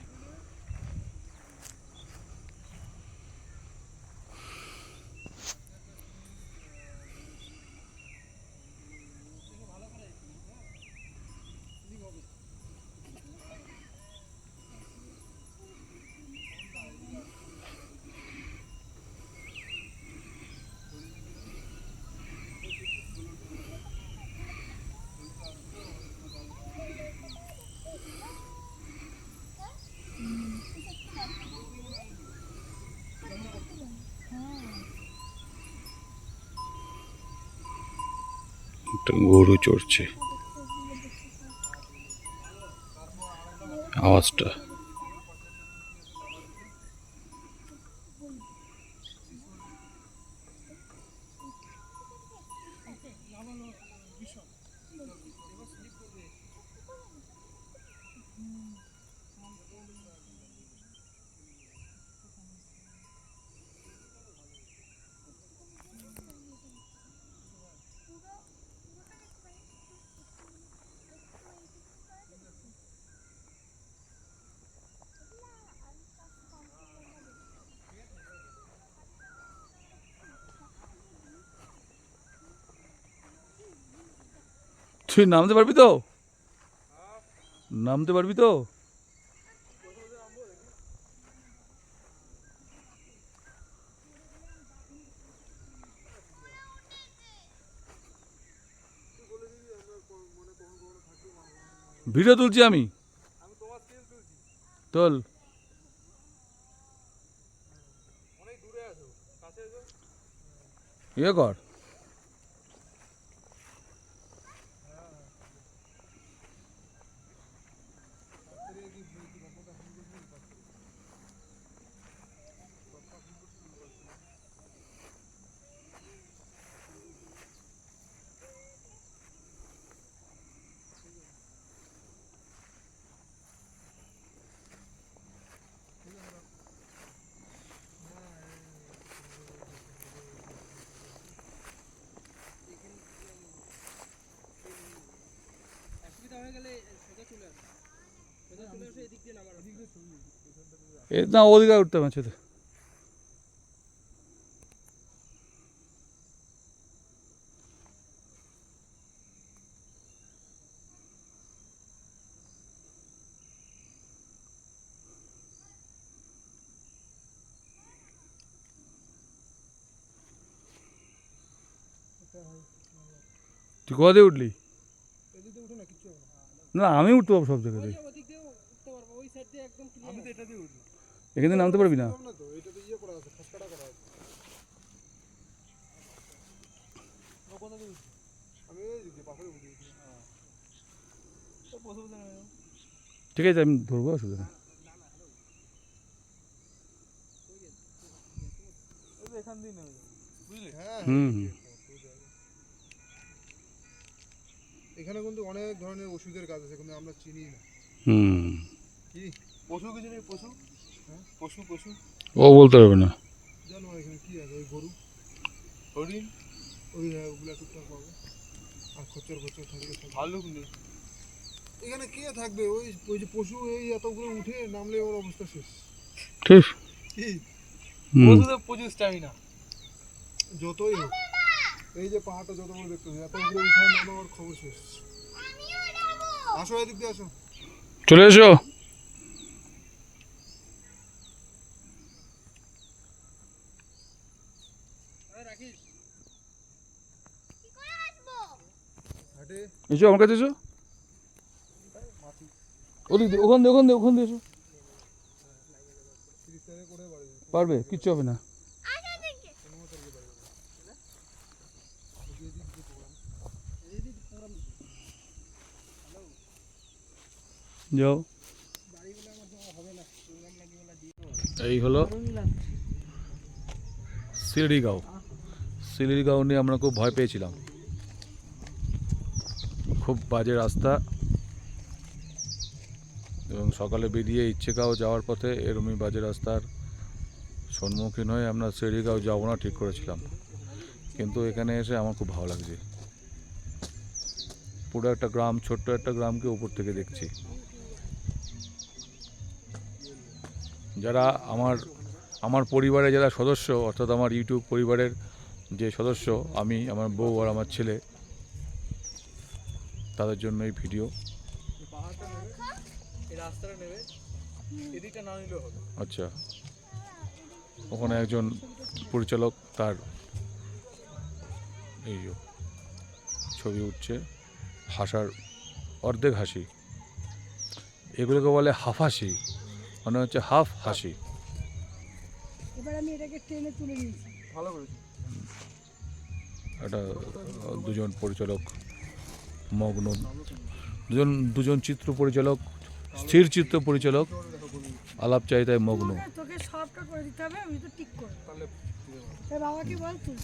Speaker 1: একটা গরু চড়ছে, আওয়াজটা। তুই নামতে পারবি তো? নামতে পারবি তো? ভিডিও তুলছি আমি। তোল।
Speaker 3: অনেক দূরে আছো, কাছে এসো।
Speaker 1: ইয়ে কর।
Speaker 3: অসুবিধা হয়ে গেলে সোজা চলে আসো, সোজা চলে আসো, এদিক দিয়ে নামার এদিক দিয়ে ছবি।
Speaker 1: না ওদিকে উঠতে হবে ছেলে। তুই কোথা দিয়ে উঠলি?
Speaker 7: এদিক দিয়ে উঠো না, কিচ্ছু হবে না।
Speaker 1: না আমি উঠতে পারবো সব জায়গাতে।
Speaker 3: ওদিক দিয়ে উঠতে পারবো, ওই সাইড দিয়ে একদম ক্লিয়ার।
Speaker 7: আমি তো এটা দিয়ে উঠলাম।
Speaker 1: এখান থেকে নামতে পারবি না।
Speaker 7: না তো এটাতে ইয়ে করা আছে, খসকাটা করা আছে।
Speaker 3: ও কোথা দিয়ে উঠছে?
Speaker 7: আমি এই দিক দিয়ে পাথরে উঠে গেছি।
Speaker 3: তো অসুবিধা নেই।
Speaker 1: ঠিক আছে আমি ধরবো, অসুবিধা নেই।
Speaker 3: এই তো এখান দিয়ে নেমে যাবো, বুঝলি?
Speaker 7: হ্যাঁ
Speaker 1: হুম হুম।
Speaker 7: এখানে কিন্তু অনেক ধরনের ওষুধের কাজ আছে, কিন্তু আমরা চিনি না।
Speaker 1: হুম।
Speaker 7: কি পশু কিছু নেই? পশু, হ্যাঁ পশু পশু
Speaker 1: ও বলতে পারবে না।
Speaker 7: জানো এখানে কি আছে? ওই গরু,
Speaker 3: হরিণ,
Speaker 7: ওই ওগুলা টুকটাক পাবো। আর খচ্চর খচ্চর থাকলে সব।
Speaker 3: ভালুক নেই।
Speaker 7: এখানে কে থাকবে? ওই ওই যে পশু এই এতগুলো উঠে নামলে ওর অবস্থা শেষ।
Speaker 1: ঠিক।
Speaker 7: কি
Speaker 1: হুম।
Speaker 3: পশুদের প্রচুর স্ট্যামিনা।
Speaker 7: যতই হোক, এই যে পাহাড়টা যত বড় দেখতে হবে, এত উপরে উঠে নামা ওর খবর শেষ। আসো এদিক দিয়ে আসো।
Speaker 1: চলে এসো।
Speaker 3: রাখিস।
Speaker 7: হাটে
Speaker 1: এসো আমার কাছে এসো। ওদিক দিয়ে, ওখান দিয়ে, ওখান দিয়ে, ওখান দিয়ে এসো।
Speaker 7: 30 তারিখে করে বাড়ি যাবে।
Speaker 1: পারবে, কিচ্ছু হবে না। যাও। এই হলো শিলিগুড়ি। শিলিগুড়ি নিয়ে আমরা খুব ভয় পেয়েছিলাম, খুব বাজে রাস্তা, এবং সকালে বেরিয়ে ইচ্ছেগাঁও যাওয়ার পথে এরমই বাজে রাস্তার সম্মুখীন হয়ে আমরা শিলিগুড়ি যাবো না ঠিক করেছিলাম। কিন্তু এখানে এসে আমার খুব ভালো লাগছে। পুরো একটা গ্রাম, ছোট্ট একটা গ্রামকে উপর থেকে দেখছি। যারা আমার পরিবারে যারা সদস্য, অর্থাৎ আমার ইউটিউব পরিবারের যে সদস্য, আমি, আমার বউ আর আমার ছেলে, তাদের জন্য এই ভিডিও।
Speaker 3: এই পাহাড়টা নেবে, এই রাস্তাটা নেবে, এদিকটা না নিলেও হবে।
Speaker 1: আচ্ছা, ওখানে একজন পরিচালক, তার এই যে ছবি উঠছে, হাসার অর্ধেক হাসি, এগুলোকে বলে হাফ হাসি, মানে হচ্ছে হাফ হাসি।
Speaker 2: এবার আমি এটাকে ট্রেনে তুলে নিয়েছি।
Speaker 3: ভালো করেছি।
Speaker 1: একটা দুজন পরিচালক মগ্ন, দুজন চিত্র পরিচালক, স্থির চিত্র পরিচালক আলাপ চাইতায় মগ্ন।
Speaker 2: তোকে সবটা করে দিতে হবে, আমি তো ঠিক করে
Speaker 3: তাহলে
Speaker 2: এ বাবাকে বল তুই।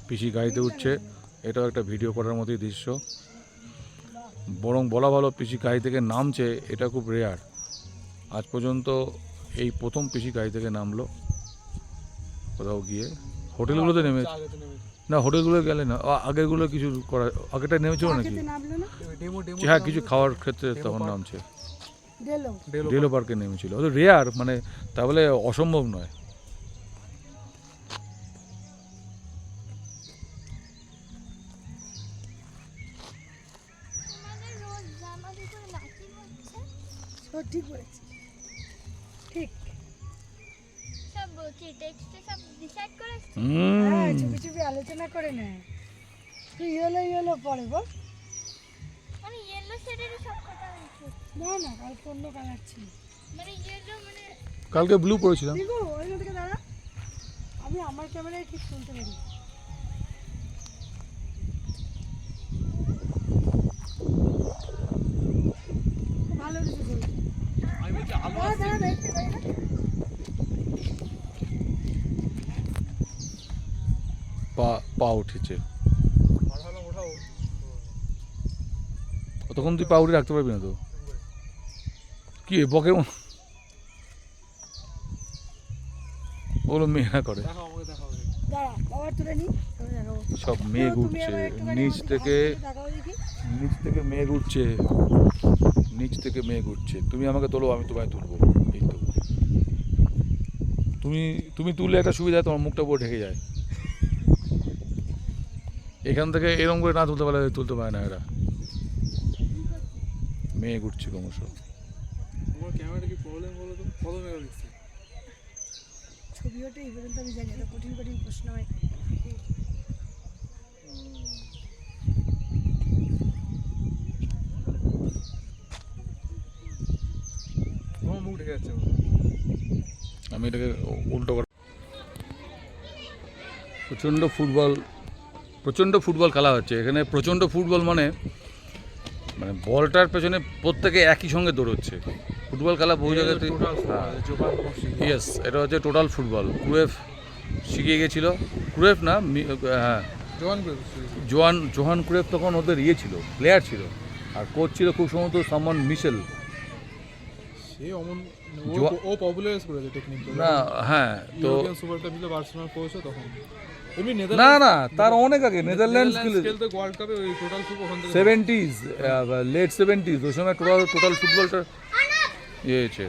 Speaker 1: পিসি গাড়িতে উঠছে, এটাও একটা ভিডিও করার মতোই দৃশ্য। বরং বলা ভালো, পিসি গাড়ি থেকে নামছে, এটা খুব রেয়ার। আজ পর্যন্ত এই প্রথম পিসি গাড়ি থেকে নামলো কোথাও গিয়ে। হোটেলগুলোতে নেমে,
Speaker 3: আগে তো নেমেছি।
Speaker 1: না হোটেলগুলো গেলে না, আগেরগুলো কিছু করা, আগেরটা নেমেছিল নাকি?
Speaker 2: খেতে নামলো না
Speaker 3: ডেমো ডেমো
Speaker 1: হ্যাঁ, কিছু খাওয়ার ক্ষেত্রে তখন নামছে।
Speaker 2: গেলো।
Speaker 1: ডেলো পার্কে নেমেছিল, রেয়ার, মানে তা বলে অসম্ভব নয়।
Speaker 6: তোমাদের রোজ জামা কি করে ম্যাচিং হচ্ছে?
Speaker 2: সব ঠিক বলেছিস, ঠিক।
Speaker 6: সব কি টেক্সটে সব ডিসাইড করে এসেছিস?
Speaker 1: হুম।
Speaker 2: চুপি চুপি আলোচনা করে নেয়। তুই ইয়েলো পরে বল।
Speaker 6: মানে ইয়েলো শেডেরই সব কথা হয়েছে।
Speaker 2: না কালকে অন্য কালার ছিল।
Speaker 6: মানে ইয়েলো মানে
Speaker 1: কালকে ব্লু পরেছিলাম।
Speaker 2: দেখো ওইখান থেকে দাঁড়া, আমি আমার ক্যামেরায় ঠিক শুনতে পারি। ভালো কিছু বলবি।
Speaker 3: আমি বলছি আলো
Speaker 2: দাঁড়া দেখতে পাই না।
Speaker 1: পা উঠেছে।
Speaker 3: পাঠালাম ওঠাও।
Speaker 1: তখন তুই পা উঠে রাখতে পারবি না তো। কি বকে ওগুলো মেয়েরা করে।
Speaker 3: দেখাও আমাকে দেখাও।
Speaker 2: দাঁড়া আবার তুলে নি, তবে দেখাবো।
Speaker 1: সব মেঘ
Speaker 2: তুমি
Speaker 1: উঠছে
Speaker 2: আবার একটুখানি
Speaker 1: নিচ
Speaker 2: আমাকে
Speaker 1: থেকে,
Speaker 2: দেখাও দেখি।
Speaker 1: নিচ থেকে মেঘ উঠছে, নিচ থেকে মেঘ উঠছে। তুমি আমাকে তোলো, আমি তোমায় তুলবো। এই তো তুমি তুললে একটা সুবিধা, তোমার মুখটা পুরো ঢেকে যায়। এখান থেকে এরকম করে না তুলতে পারলে তুলতে পারে না এরা। মেঘ উঠছে ক্রমশ।
Speaker 3: তোমার ক্যামেরাটা কি প্রবলেম বলো তো? কত মেগাপিক্সেল?
Speaker 2: ছবি ওঠে এই পর্যন্ত আমি জানি, এত কঠিন প্রশ্ন হয়।
Speaker 3: তোমার মুখ ঢেকে যাচ্ছে।
Speaker 1: আমি এটাকে উল্টো করে প্রচণ্ড ফুটবল খেলা হচ্ছে এখানে। প্রচণ্ড ফুটবল মানে বলটার পেছনে প্রত্যেকে একই সঙ্গে দৌড়চ্ছে। ফুটবল খেলা বহু জায়গাতে। ইয়েস, এটা হচ্ছে টোটাল ফুটবল। ক্রুয়েফ শিখিয়ে গেছিল। ক্রুয়েফ না, হ্যাঁ, জোহান ক্রুয়েফ তখন ওদের ছিল, প্লেয়ার ছিল। আর কোচ ছিল খুব সম্ভবত সামন মিশেল।
Speaker 3: সে অমন
Speaker 1: জোয়া-
Speaker 3: ও পপুলারাইজ করেছে টেকনিক।
Speaker 1: না, হ্যাঁ, তো
Speaker 3: ইউরোপিয়ান সুপার কাপ দিল বার্সেলোনা কোচ তখন। এমনি
Speaker 1: না তার অনেক আগে নেদারল্যান্ডস
Speaker 3: খেলতে ওয়ার্ল্ড কাপে ওই টোটাল সুপার ওখান থেকে
Speaker 1: 70s, লেট 70s, ওই সময় টোটাল ফুটবলটা হয়েছে।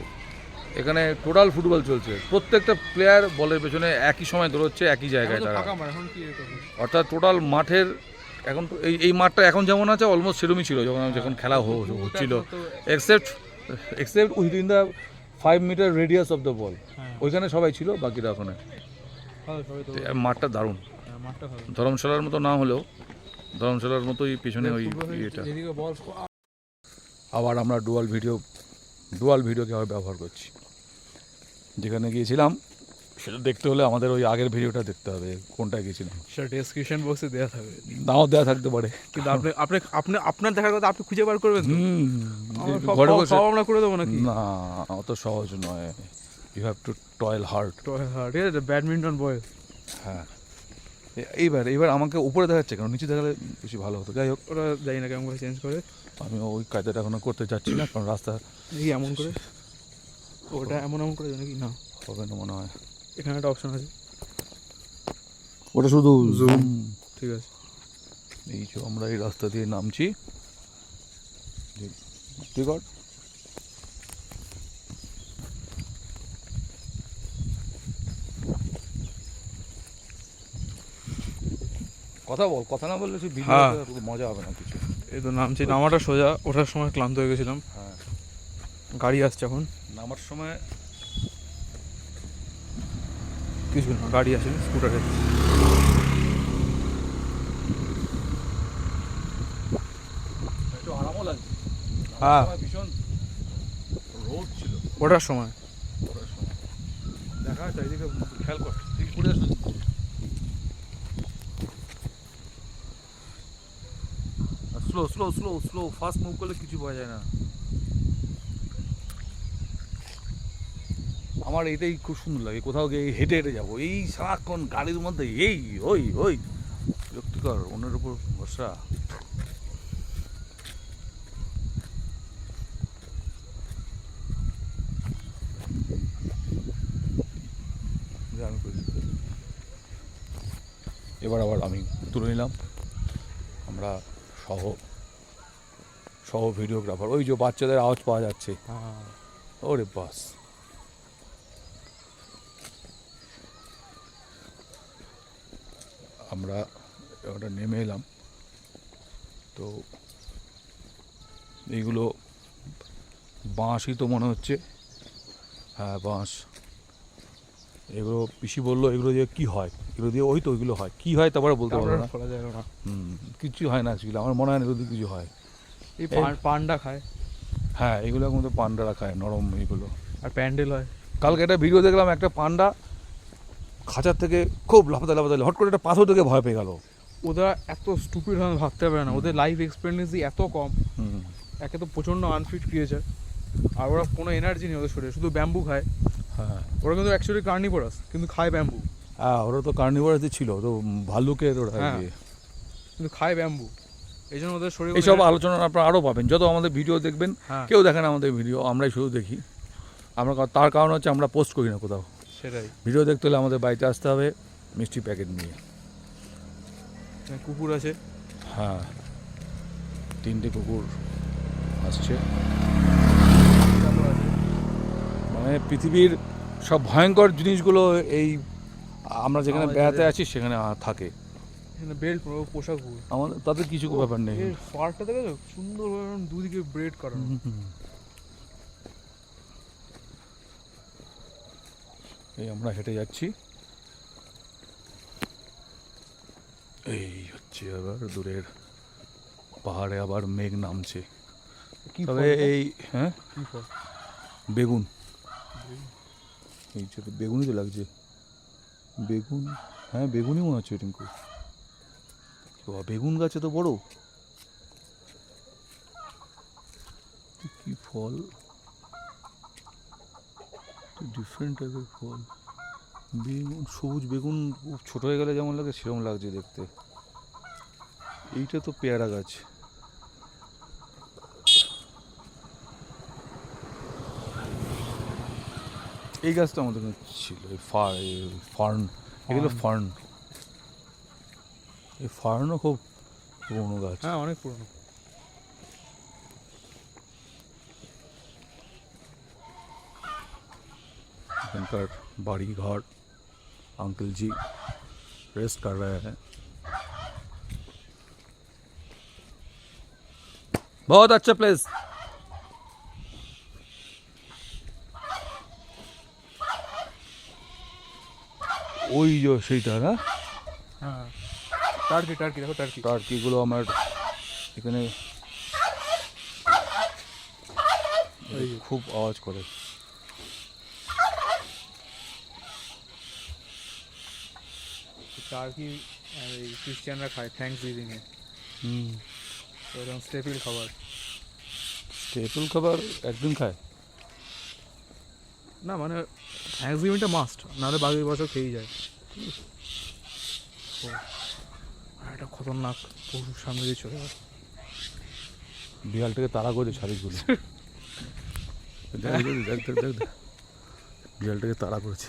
Speaker 1: এখানে টোটাল ফুটবল চলছে। প্রত্যেকটা প্লেয়ার বলের পেছনে একই সময় দৌড়চ্ছে, একই জায়গায়
Speaker 3: এখন তো
Speaker 1: তারা।
Speaker 3: ফাঁকা মাঠ, এখন কি এরকম?
Speaker 1: অর্থাৎ টোটাল মাঠের এখন এই মাঠটা এখন যেমন আছে অলমোস্ট সেরকমই ছিল যখন খেলা হচ্ছিল, except within the 5 metre radius of the ball. ওইখানে সবাই ছিল, বাকিরা ওখানে।
Speaker 3: ভালো সবাই তো
Speaker 1: মাঠটা দারুণ।
Speaker 3: মাঠটা ভালো।
Speaker 1: ধর্মশালার মতো না হলেও ধর্মশালার মতোই পেছনে ওই ইয়েটা।
Speaker 3: যেদিকে বল
Speaker 1: আবার আমরা ডুয়াল ভিডিও কীভাবে ব্যবহার করছি। যেখানে গিয়েছিলাম সেটা দেখতে হলে আমাদের ওই আগের ভিডিওটা দেখতে হবে, কোনটায় গিয়েছিলাম।
Speaker 3: সেটা ডেসক্রিপশন বক্সে দেওয়া থাকবে,
Speaker 1: নাও দেওয়া থাকতে পারে,
Speaker 3: কিন্তু আপনি আপনার দেখার কথা আপনি খুঁজে বার করবেন তো?
Speaker 1: ঘরে বসে
Speaker 3: সব আমরা করে দেবো নাকি?
Speaker 1: না, অত সহজ নয়। You have to toil hard.
Speaker 3: ঠিক আছে, ব্যাডমিন্টন বয়েজ।
Speaker 1: হ্যাঁ, এইবার আমাকে উপরে দেখাচ্ছে কেন, নিচে দেখালে বেশি ভালো হতো। যাই হোক,
Speaker 3: ওরা জানি না কেমন করে চেঞ্জ করে।
Speaker 1: আমি ওই কায়দাটা এখনো করতে যাচ্ছি না, কারণ রাস্তা
Speaker 3: এই এমন করে ওটা এমন করে নাকি না
Speaker 1: হবে না মনে হয়।
Speaker 3: এখানে একটা অপশন আছে,
Speaker 1: ওটা শুধু জুম।
Speaker 3: ঠিক আছে।
Speaker 1: এই যে আমরা এই রাস্তা দিয়ে নামছি, ঠিক আছে। কথা না বললে মজা হবে না কিছু।
Speaker 3: এই তো নামছি, নামাটা সোজা, ওঠার সময় ক্লান্ত হয়ে গেছিলাম।
Speaker 1: হ্যাঁ,
Speaker 3: গাড়ি আসছে এখন,
Speaker 1: নামার সময়
Speaker 3: কিছু না, গাড়ি আসে স্কুটারে।
Speaker 1: একটু আরামও লাগছে।
Speaker 3: হ্যাঁ,
Speaker 1: ভীষণ রোদ ছিল
Speaker 3: ওঠার সময়।
Speaker 1: দেখা যাচ্ছে এদিকে, খেয়াল কর ঠিক ঘুরে আসুন। স্লো ফাস্ট মুভ করলে কিছু পাওয়া যায় না। আমার এটাই খুব সুন্দর লাগে, কোথাও গিয়ে হেঁটে যাবো, এই সারাক্ষণ গাড়ির মধ্যে এই ওই বিরক্তিকর, অন্যের উপর ভরসা। এবার আবার আমি তুলে নিলাম। আমরা সহ ভিডিওগ্রাফার। ওই যে বাচ্চাদের আওয়াজ পাওয়া যাচ্ছে, ওরে বাস। আমরা ওটা নেমে এলাম। তো এইগুলো বাঁশই তো মনে হচ্ছে। হ্যাঁ, বাঁশ। এগুলো পিসি বললো এগুলো দিয়ে কী হয়। এগুলো দিয়ে ওই তো ওইগুলো হয়, কী হয় তারপরে বলতে পারবো না।
Speaker 3: ফলা যায় না।
Speaker 1: কিছু হয় না অ্যাকচুয়ালি, আমার মনে হয় না যদি কিছু হয়।
Speaker 3: এই পান্ডা খায়
Speaker 1: হ্যাঁ এগুলো এখন তো পান্ডারা খায়, নরম এইগুলো।
Speaker 3: আর প্যান্ডেল হয়।
Speaker 1: কালকে একটা ভিডিও দেখলাম, একটা পান্ডা খাঁচার থেকে খুব লাফাতে লাফাতে হট করে একটা পাথর থেকে ভয় পেয়ে গেল।
Speaker 3: ওরা এত স্টুপিড হয় ভাবতে পারে না, ওদের লাইফ এক্সপিরিয়েন্সই এত কম। একে তো প্রচণ্ড আনফিট ক্রিয়েচার, আর ওরা কোনো এনার্জি নেই ওদের শরীরে, শুধু ব্যাম্বু খায়।
Speaker 1: হ্যাঁ
Speaker 3: ওরা কিন্তু অ্যাকচুয়ালি কার্নিভোরাস, কিন্তু খায় ব্যাম্বু।
Speaker 1: হ্যাঁ ওরা তো কার্নিভারাসই ছিল তো, ভাল্লুকের ওরা
Speaker 3: হ্যাঁ।
Speaker 1: ইয়ে।
Speaker 3: কিন্তু খায় ব্যাম্বু, এই জন্য ওদের শরীরে
Speaker 1: এইসব আলোচনা আপনারা আরও পাবেন যত আমাদের ভিডিও দেখবেন।
Speaker 3: হ্যাঁ।
Speaker 1: কেউ দেখেন আমাদের ভিডিও, আমরাই শুধু দেখি। আমরা তার কারণ হচ্ছে আমরা পোস্ট করি না কোথাও।
Speaker 3: সেটাই।
Speaker 1: ভিডিও দেখতে হলে আমাদের বাড়িতে আসতে হবে মিষ্টি প্যাকেট নিয়ে।
Speaker 3: কুকুর আছে।
Speaker 1: হ্যাঁ 3টে কুকুর আসছে। মানে পৃথিবীর সব ভয়ঙ্কর জিনিসগুলো এই আমরা যেখানে বেড়াতে আছি সেখানে থাকে।
Speaker 3: এখানে বেল্ট পোশাক কুকুর,
Speaker 1: আমাদের তাদের কিছু ব্যাপার নেই।
Speaker 3: এর ফারটা দেখেছো সুন্দরভাবে দুদিকে ব্রেড করানো।
Speaker 1: এই আমরা হেঁটে যাচ্ছি, এই হচ্ছে আবার দূরের পাহাড়ে আবার মেঘ নামছে। তবে এই হ্যাঁ
Speaker 3: কি ফল?
Speaker 1: বেগুন, এই ছোটো বেগুনই তো লাগছে। বেগুন, হ্যাঁ বেগুনই মনে হচ্ছে টিঙ্কু। বেগুন গাছে তো বড় কি ফল, ডিফারেন্ট টাইপের ফল। বেগুন, সবুজ বেগুন ছোট হয়ে গেলে যেমন লাগে সেরকম লাগছে দেখতে। এইটা তো পেয়ারা গাছ। এই গাছটা আমাদের ছিল, এই ফার্ন, এগুলো ফার্ন। এই ফার্নও খুব পুরোনো গাছ।
Speaker 3: হ্যাঁ অনেক পুরনো।
Speaker 1: एखानकार बाड़ी घर, अंकल जी रेस्ट कर रहे हैं। बहुत अच्छा प्लेस। ওই যে সেইটা না,
Speaker 3: হ্যাঁ টার্কি, টার্কি দেখো টার্কি।
Speaker 1: টার্কিগুলো আমার এখানে খুব আওয়াজ করে।
Speaker 3: টার্কি এই ক্রিশ্চিয়ানরা খায় থ্যাঙ্কস গিভিং এ। এরকম স্টেপল খাবার।
Speaker 1: স্টেপল খাবার একদিন খায়
Speaker 3: না মানে থ্যাঙ্কস গিভিংটা মাস্ট, নাহলে বাকি বছর খেয়েই যায়। আর একটা খতরনাক পশুর সামনে দিয়ে চলে গেল।
Speaker 1: বিড়ালটাকে তাড়া করে শাড়িগুলো। দেখ দেখ দেখ দেখ দেখ, বিড়ালটাকে তাড়া করেছে,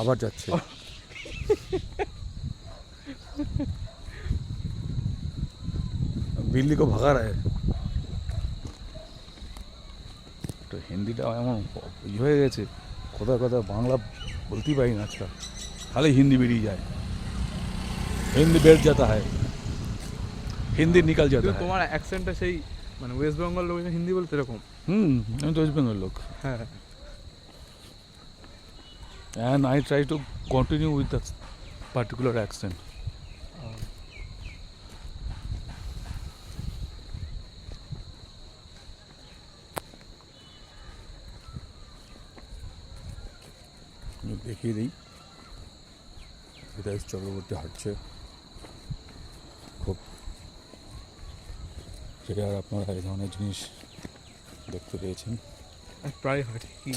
Speaker 1: আবার যাচ্ছে। बिल्ली को भगा रहा है। তো হিন্দিটা এমন ইয়ে হয়ে গেছে, কোথাও কোথাও বাংলা বলতেই পারি না আজকাল, খালি হিন্দি বেরিয়ে যায়। হিন্দি বের जाता है, হিন্দি निकल जाता है।
Speaker 3: তোমার অ্যাকসেন্টটা সেই মানে ওয়েস্ট বেঙ্গল লোক হিন্দি বলতে এরকম।
Speaker 1: আমি তো ওয়েস্ট বেঙ্গল লোক।
Speaker 3: হ্যাঁ
Speaker 1: and I try to continue with that particular accent. দেখিয়ে দিই, হৃদয় চক্রবর্তী হাঁটছে খুব রেয়ার, আপনারা এই ধরনের জিনিস দেখতে পেয়েছেন।
Speaker 3: প্রায় হাঁটি কি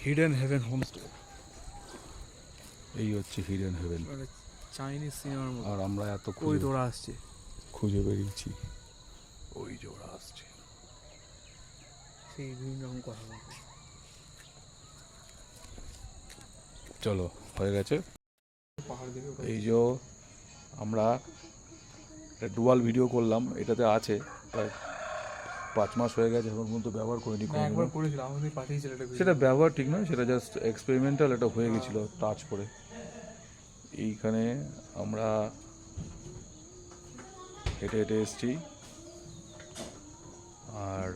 Speaker 3: হিডেন হেভেন হোমস্টে।
Speaker 1: এই হচ্ছে হিডেন হেভেন।
Speaker 3: চাইনিজ সিনেমার মতো।
Speaker 1: আর আমরা এত
Speaker 3: ওই তো ওরা আসছে,
Speaker 1: খুঁজে বেরিয়েছি, ওই যে ওরা আসছে।
Speaker 3: সেই বিভিন্ন রকম কথা বলবে।
Speaker 1: চলো হয়ে গেছে।
Speaker 3: পাহাড় দেখে
Speaker 1: এই যে আমরা একটা ডুয়াল ভিডিও করলাম, এটাতে আছে প্রায় 5 মাস হয়ে গেছে, এখন পর্যন্ত ব্যবহার করিনি।
Speaker 3: একবার করেছিলাম, আমাদের পাঠিয়েছিল এটা।
Speaker 1: সেটা ব্যবহার ঠিক নয়, সেটা জাস্ট এক্সপেরিমেন্টাল, এটা হয়ে গেছিলো টাচ করে। এইখানে আমরা হেঁটে হেঁটে এসেছি, আর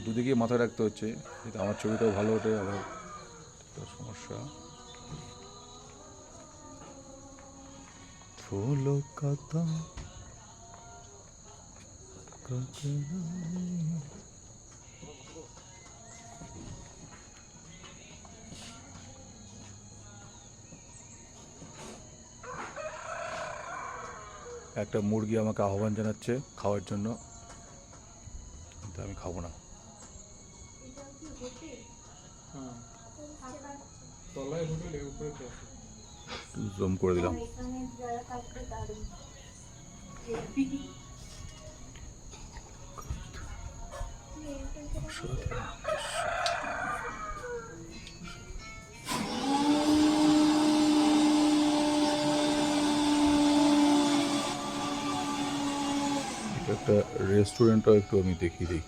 Speaker 1: দুদিকে মাথায় রাখতে হচ্ছে, যাতে আমার ছবিটাও ভালো ওঠে, আবার একটা সমস্যা। ফুল কথা একটা মুরগি আমাকে আহ্বান জানাচ্ছে খাওয়ার জন্য, কিন্তু আমি খাবো না।
Speaker 3: হ্যাঁ তলায় হোটেল উপরে ক্যাফে।
Speaker 1: জুম করে দিলাম। একটা রেস্টুরেন্টও একটু আমি দেখিয়ে দিই।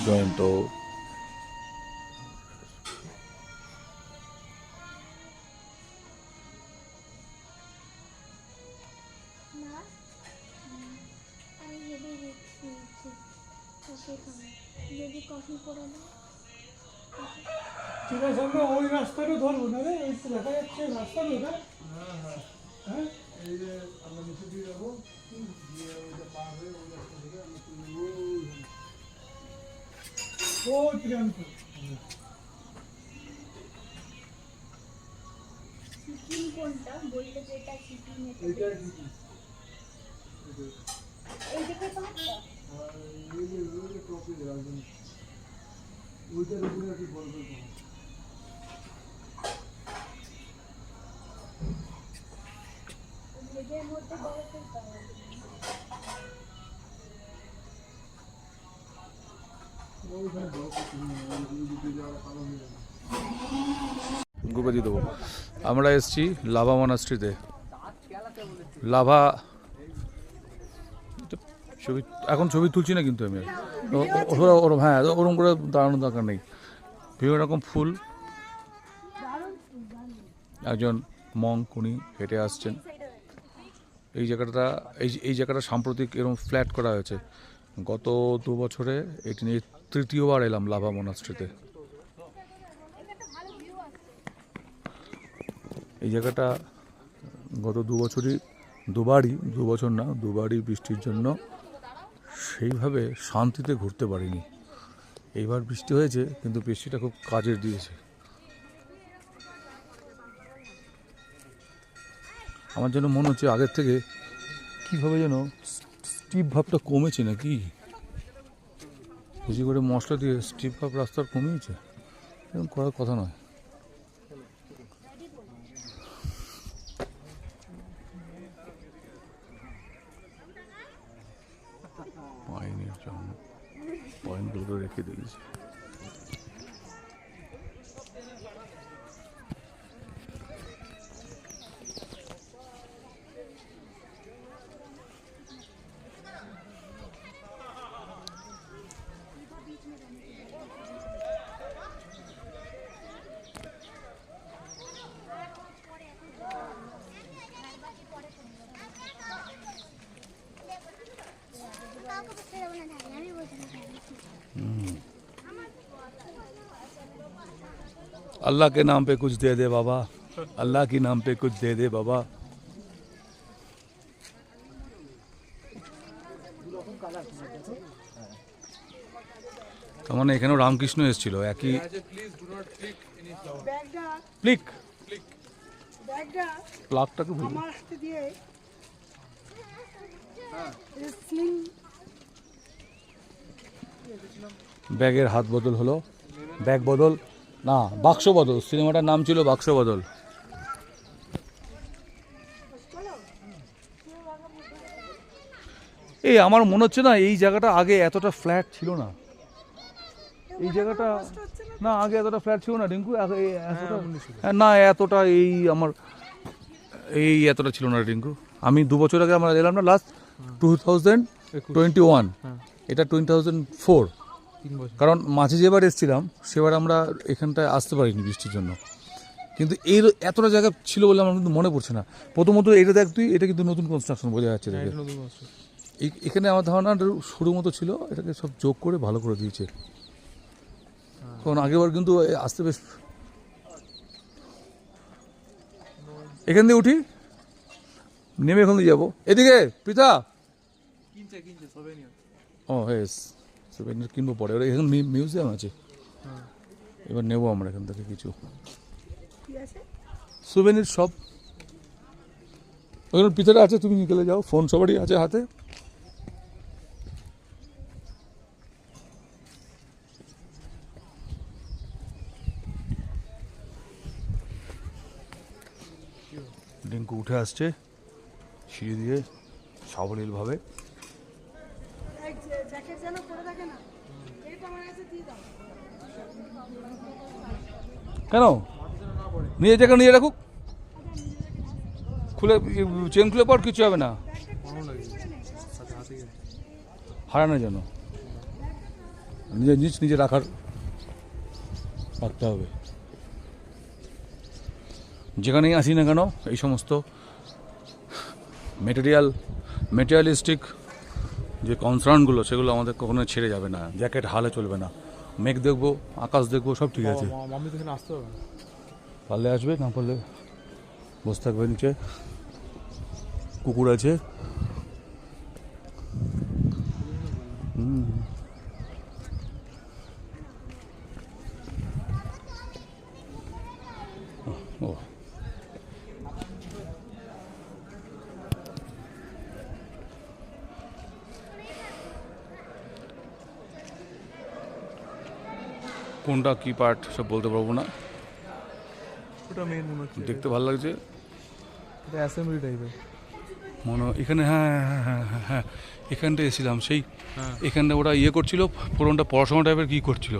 Speaker 1: জয়ন্ত
Speaker 6: না আমি হেভি রিস্ক নিচ্ছি কফি খাবো যদি কফি করে না
Speaker 3: ঠিক আছে আমরা ওই রাস্তাটা ধরবো না রে, ওই তো দেখা যাচ্ছে রাস্তা ধরে।
Speaker 7: হ্যাঁ এই যে আমরা নিচে দিয়ে যাবো, দিয়ে ওইটা পার হয়ে ওই রাস্তা থেকে আমরা
Speaker 3: ও ত্রিয়ানপুর
Speaker 6: সিকিম কোনটা বললে যে এটা সিকিম
Speaker 7: এইটা কি
Speaker 6: এই দিকে পাহাড়টা
Speaker 7: আর এই যে টপে রাজধানী ওইটার উপরে আর কি বলবে
Speaker 6: ভেজের মধ্যে বরফের পাহাড়
Speaker 7: ওইখানে বরফ দিতে যাওয়ার কারণ হয়ে যাবে।
Speaker 1: গ্রুপে দিয়ে দেবো। আমরা এসেছি লাভা মনাস্ট্রিতে। লাভা ছবি, এখন ছবি তুলছি না কিন্তু আমি আর। ওরম হ্যাঁ, ওরম করে দাঁড়ানোর দরকার নেই। বিভিন্ন রকম ফুল, একজন মঙ্ক উনি হেঁটে আসছেন। এই জায়গাটা সাম্প্রতিক এরকম ফ্ল্যাট করা হয়েছে। গত 2 বছরে এটি নিয়ে তৃতীয়বার এলাম লাভা মনাস্ট্রিতে। এই জায়গাটা গত 2 বছরই দুবারই বৃষ্টির জন্য সেইভাবে শান্তিতে ঘুরতে পারিনি। এইবার বৃষ্টি হয়েছে, কিন্তু বৃষ্টিটা খুব কাজের দিয়েছে। আমার যেন মনে হচ্ছে আগের থেকে কীভাবে যেন স্টিপ ভাবটা কমেছে নাকি, বেশি করে মশলা দিয়ে স্টিপ ভাব রাস্তার কমিয়েছে, এরকম করার কথা নয়। পাইনের জন্য পয়েন্টগুলো রেখে দিয়েছি। अल्लाह के नाम पे कुछ दे दे बाबा, अल्लाह के नाम पे कुछ दे दे बाबा। তার মানে এখানেও রামকৃষ্ণ এসেছিল একই।
Speaker 2: ব্যাগটা
Speaker 1: প্লিক
Speaker 2: ব্যাগটা
Speaker 1: প্লাগটাকে বলবো।
Speaker 2: আমার হাতে দিয়ে স্লিং
Speaker 1: ব্যাগের হাত বদল হলো, ব্যাগ বদল না বাক্স বদল। সিনেমাটার নাম ছিল বাক্স বদল। এই আমার মনে হচ্ছে না এই জায়গাটা আগে এতটা ফ্ল্যাট ছিল না। এই জায়গাটা না আগে এতটা ফ্ল্যাট ছিল না রিঙ্কু, না এতটা এতটা ছিল না রিঙ্কু। আমি 2 বছর আগে আমরা এলাম না, লাস্ট 2021, এটা 2004। কারণ মাঝে যেবার এসেছিলাম সেবার আমরা এখানটায় আসতে পারিনি বৃষ্টির জন্য, কিন্তু এই এতটা জায়গা ছিল বলে আমার কিন্তু মনে পড়ছে না। প্রথমত এটা দেখ তুই, এটা কিন্তু নতুন কনস্ট্রাকশন বোঝা যাচ্ছে দেখে। এখানে আমার ধারণা শুরু মতো ছিল, এটাকে সব যোগ করে ভালো করে দিয়েছে। কারণ আগেবার কিন্তু আসতে বেশ। এখান দিয়ে উঠি, নেমে এখান দিয়ে যাবো। এদিকে পিতা
Speaker 3: কিনছে সবে নিয়ে।
Speaker 1: ও হেস সুভেনির কিনবো পরে। এবার এখানে মিউজিয়াম আছে, এবার নেবো আমরা এখান থেকে কিছু
Speaker 2: কি আছে?
Speaker 1: সুভেনির সব। ওখানে পিতাটা আছে, তুমি নিকলে যাও, ফোন সবারই আছে হাতে। ডিঙ্কু উঠে আসছে সিঁড়ি দিয়ে সাবলীলভাবে।
Speaker 2: এই জ্যাকেট যেন পরে থাকে না, এইটা আমার কাছে দিয়ে দাও।
Speaker 1: কেন নিয়ে জায়গা নিয়ে রাখুক, খুলে চেন খুলে পর কিছু হবে না, হারানোর জন্য নিজের জিনিস নিজে রাখতে হবে। যেখানেই আসি না কেন এই সমস্ত মেটেরিয়ালিস্টিক যে কনসার্নগুলো সেগুলো আমাদের কখনো ছেড়ে যাবে না। জ্যাকেট হালে চলবে না, মেঘ দেখবো, আকাশ দেখবো, সব ঠিক আছে।
Speaker 3: মাম্মি তো এখানে আসতে হবে না।
Speaker 1: পারলে আসবে, না পারলে বসে থাকবে নিচে। কুকুর আছে। ও কোনটা কি পার্ট সব বলতে পারবো না,
Speaker 3: ওটা মেন মনে হচ্ছে।
Speaker 1: দেখতে ভালো লাগছে
Speaker 3: এটা অ্যাসেম্বলি টাইপের
Speaker 1: মনে হয়। এখানে হ্যাঁ হ্যাঁ হ্যাঁ হ্যাঁ হ্যাঁ এখানটা এসেছিলাম, সেই এখানটা ওরা ইয়ে করছিল, পুরোনটা পড়াশোনা টাইপের কী করছিল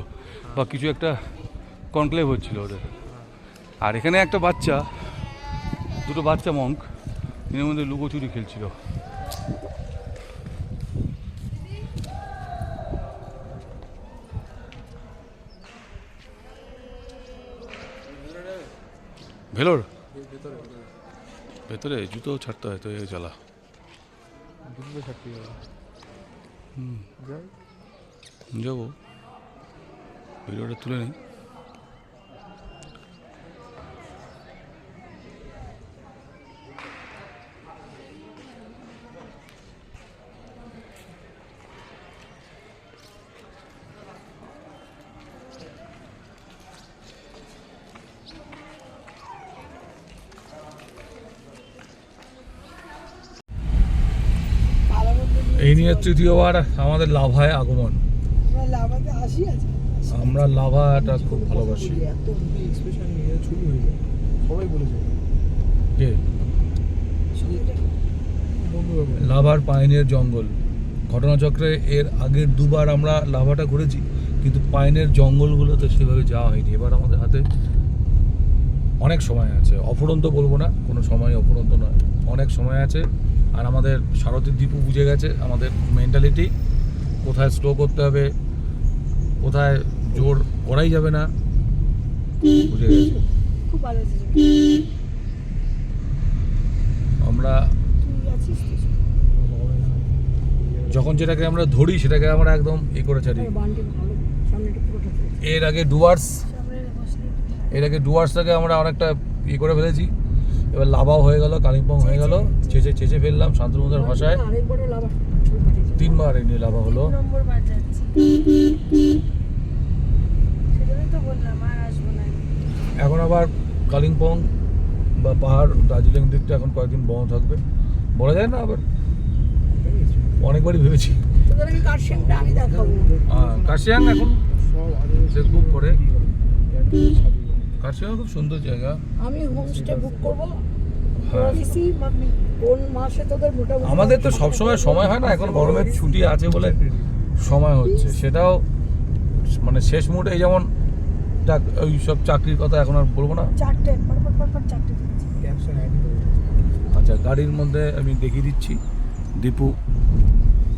Speaker 1: বা কিছু একটা কনক্লেভ হচ্ছিল ওদের। আর এখানে একটা বাচ্চা, দুটো বাচ্চা মঙ্ক এর মধ্যে লুকোচুরি খেলছিল। ভেলোর ভেতরে জুতো ছাড়তে হয় তো, এ জ্বালা।
Speaker 3: দুটো ছাড়তে হবে। যাই
Speaker 1: যাবো, ভিডিওটা তুলে নিই। এই নিয়ে তৃতীয়বার আমাদের লাভায় আগমন।
Speaker 2: আমরা লাভাতে আসি আছে।
Speaker 1: আমরা লাভাটা খুব ভালোবাসি।
Speaker 3: এত এক্সপ্রেশন নিয়ে ছবি হয়ে যায়, সবাই বলেছে।
Speaker 1: কে? লাভার পাইনের জঙ্গল ঘটনাচক্রে এর আগের দুবার আমরা লাভাটা ঘুরেছি, কিন্তু পাইনের জঙ্গলগুলোতে সেভাবে যাওয়া হয়নি। এবার আমাদের হাতে অনেক সময় আছে, অফুরন্ত বলবো না, কোনো সময় অফুরন্ত নয়, অনেক সময় আছে। আর আমাদের সারথী দীপু বুঝে গেছে আমাদের মেন্টালিটি, কোথায় স্লো করতে হবে, কোথায় জোর করাই যাবে না, বুঝে গেছে।
Speaker 2: খুব ভালো আছে।
Speaker 1: আমরা
Speaker 2: তুই আছিস তো?
Speaker 1: যখন যেটাকে আমরা ধরি সেটাকে আমরা একদম করে ছাড়ি।
Speaker 2: বান্টি ভালো, সামনেটা পুরোটা চলছে।
Speaker 1: এর আগে ডুয়ার্স,
Speaker 2: সামনে বসলে
Speaker 1: এর আগে ডুয়ার্সটাকে আমরা অনেকটা করে ফেলেছি। এবার লাভাও হয়ে গেল, কালিম্পং হয়ে গেল, চেঁচে ফেললাম শান্তনুদার ভাষায়।
Speaker 2: আরেকবারও লাভা ছবি পাঠিয়েছে।
Speaker 1: 3 বার এই নিয়ে লাভা হলো।
Speaker 2: 3 নম্বর বার যাচ্ছি, সেজন্যই তো বললাম আর আসবো না।
Speaker 1: এখন আবার কালিম্পং বা পাহাড় দার্জিলিং দিকটা এখন কয়েকদিন বন্ধ থাকবে, বলা যায় না। আবার অনেকবারই ভেবেছি
Speaker 2: তোদের আমি কার্শিয়াংটা আমি দেখাবো।
Speaker 1: কার্শিয়াং এখন
Speaker 3: সব আগে
Speaker 1: ফেসবুক করে। কার্শিয়াং খুব সুন্দর জায়গা।
Speaker 2: আমি হোমস্টে বুক করবো।
Speaker 1: হ্যাঁ,
Speaker 2: কোন মাসে তোদের মোটামুটি?
Speaker 1: আমাদের তো সবসময় সময় হয় না, এখন গরমের ছুটি আছে বলে সময় হচ্ছে, সেটাও মানে শেষ মুহূর্তে। যেমন ওই সব চাকরির কথা এখন আর বলবো না।
Speaker 2: 4টে পর 4টে দিয়েছি।
Speaker 3: ক্যাপশন অ্যাড করে।
Speaker 1: আচ্ছা, গাড়ির মধ্যে আমি দেখিয়ে দিচ্ছি। দীপু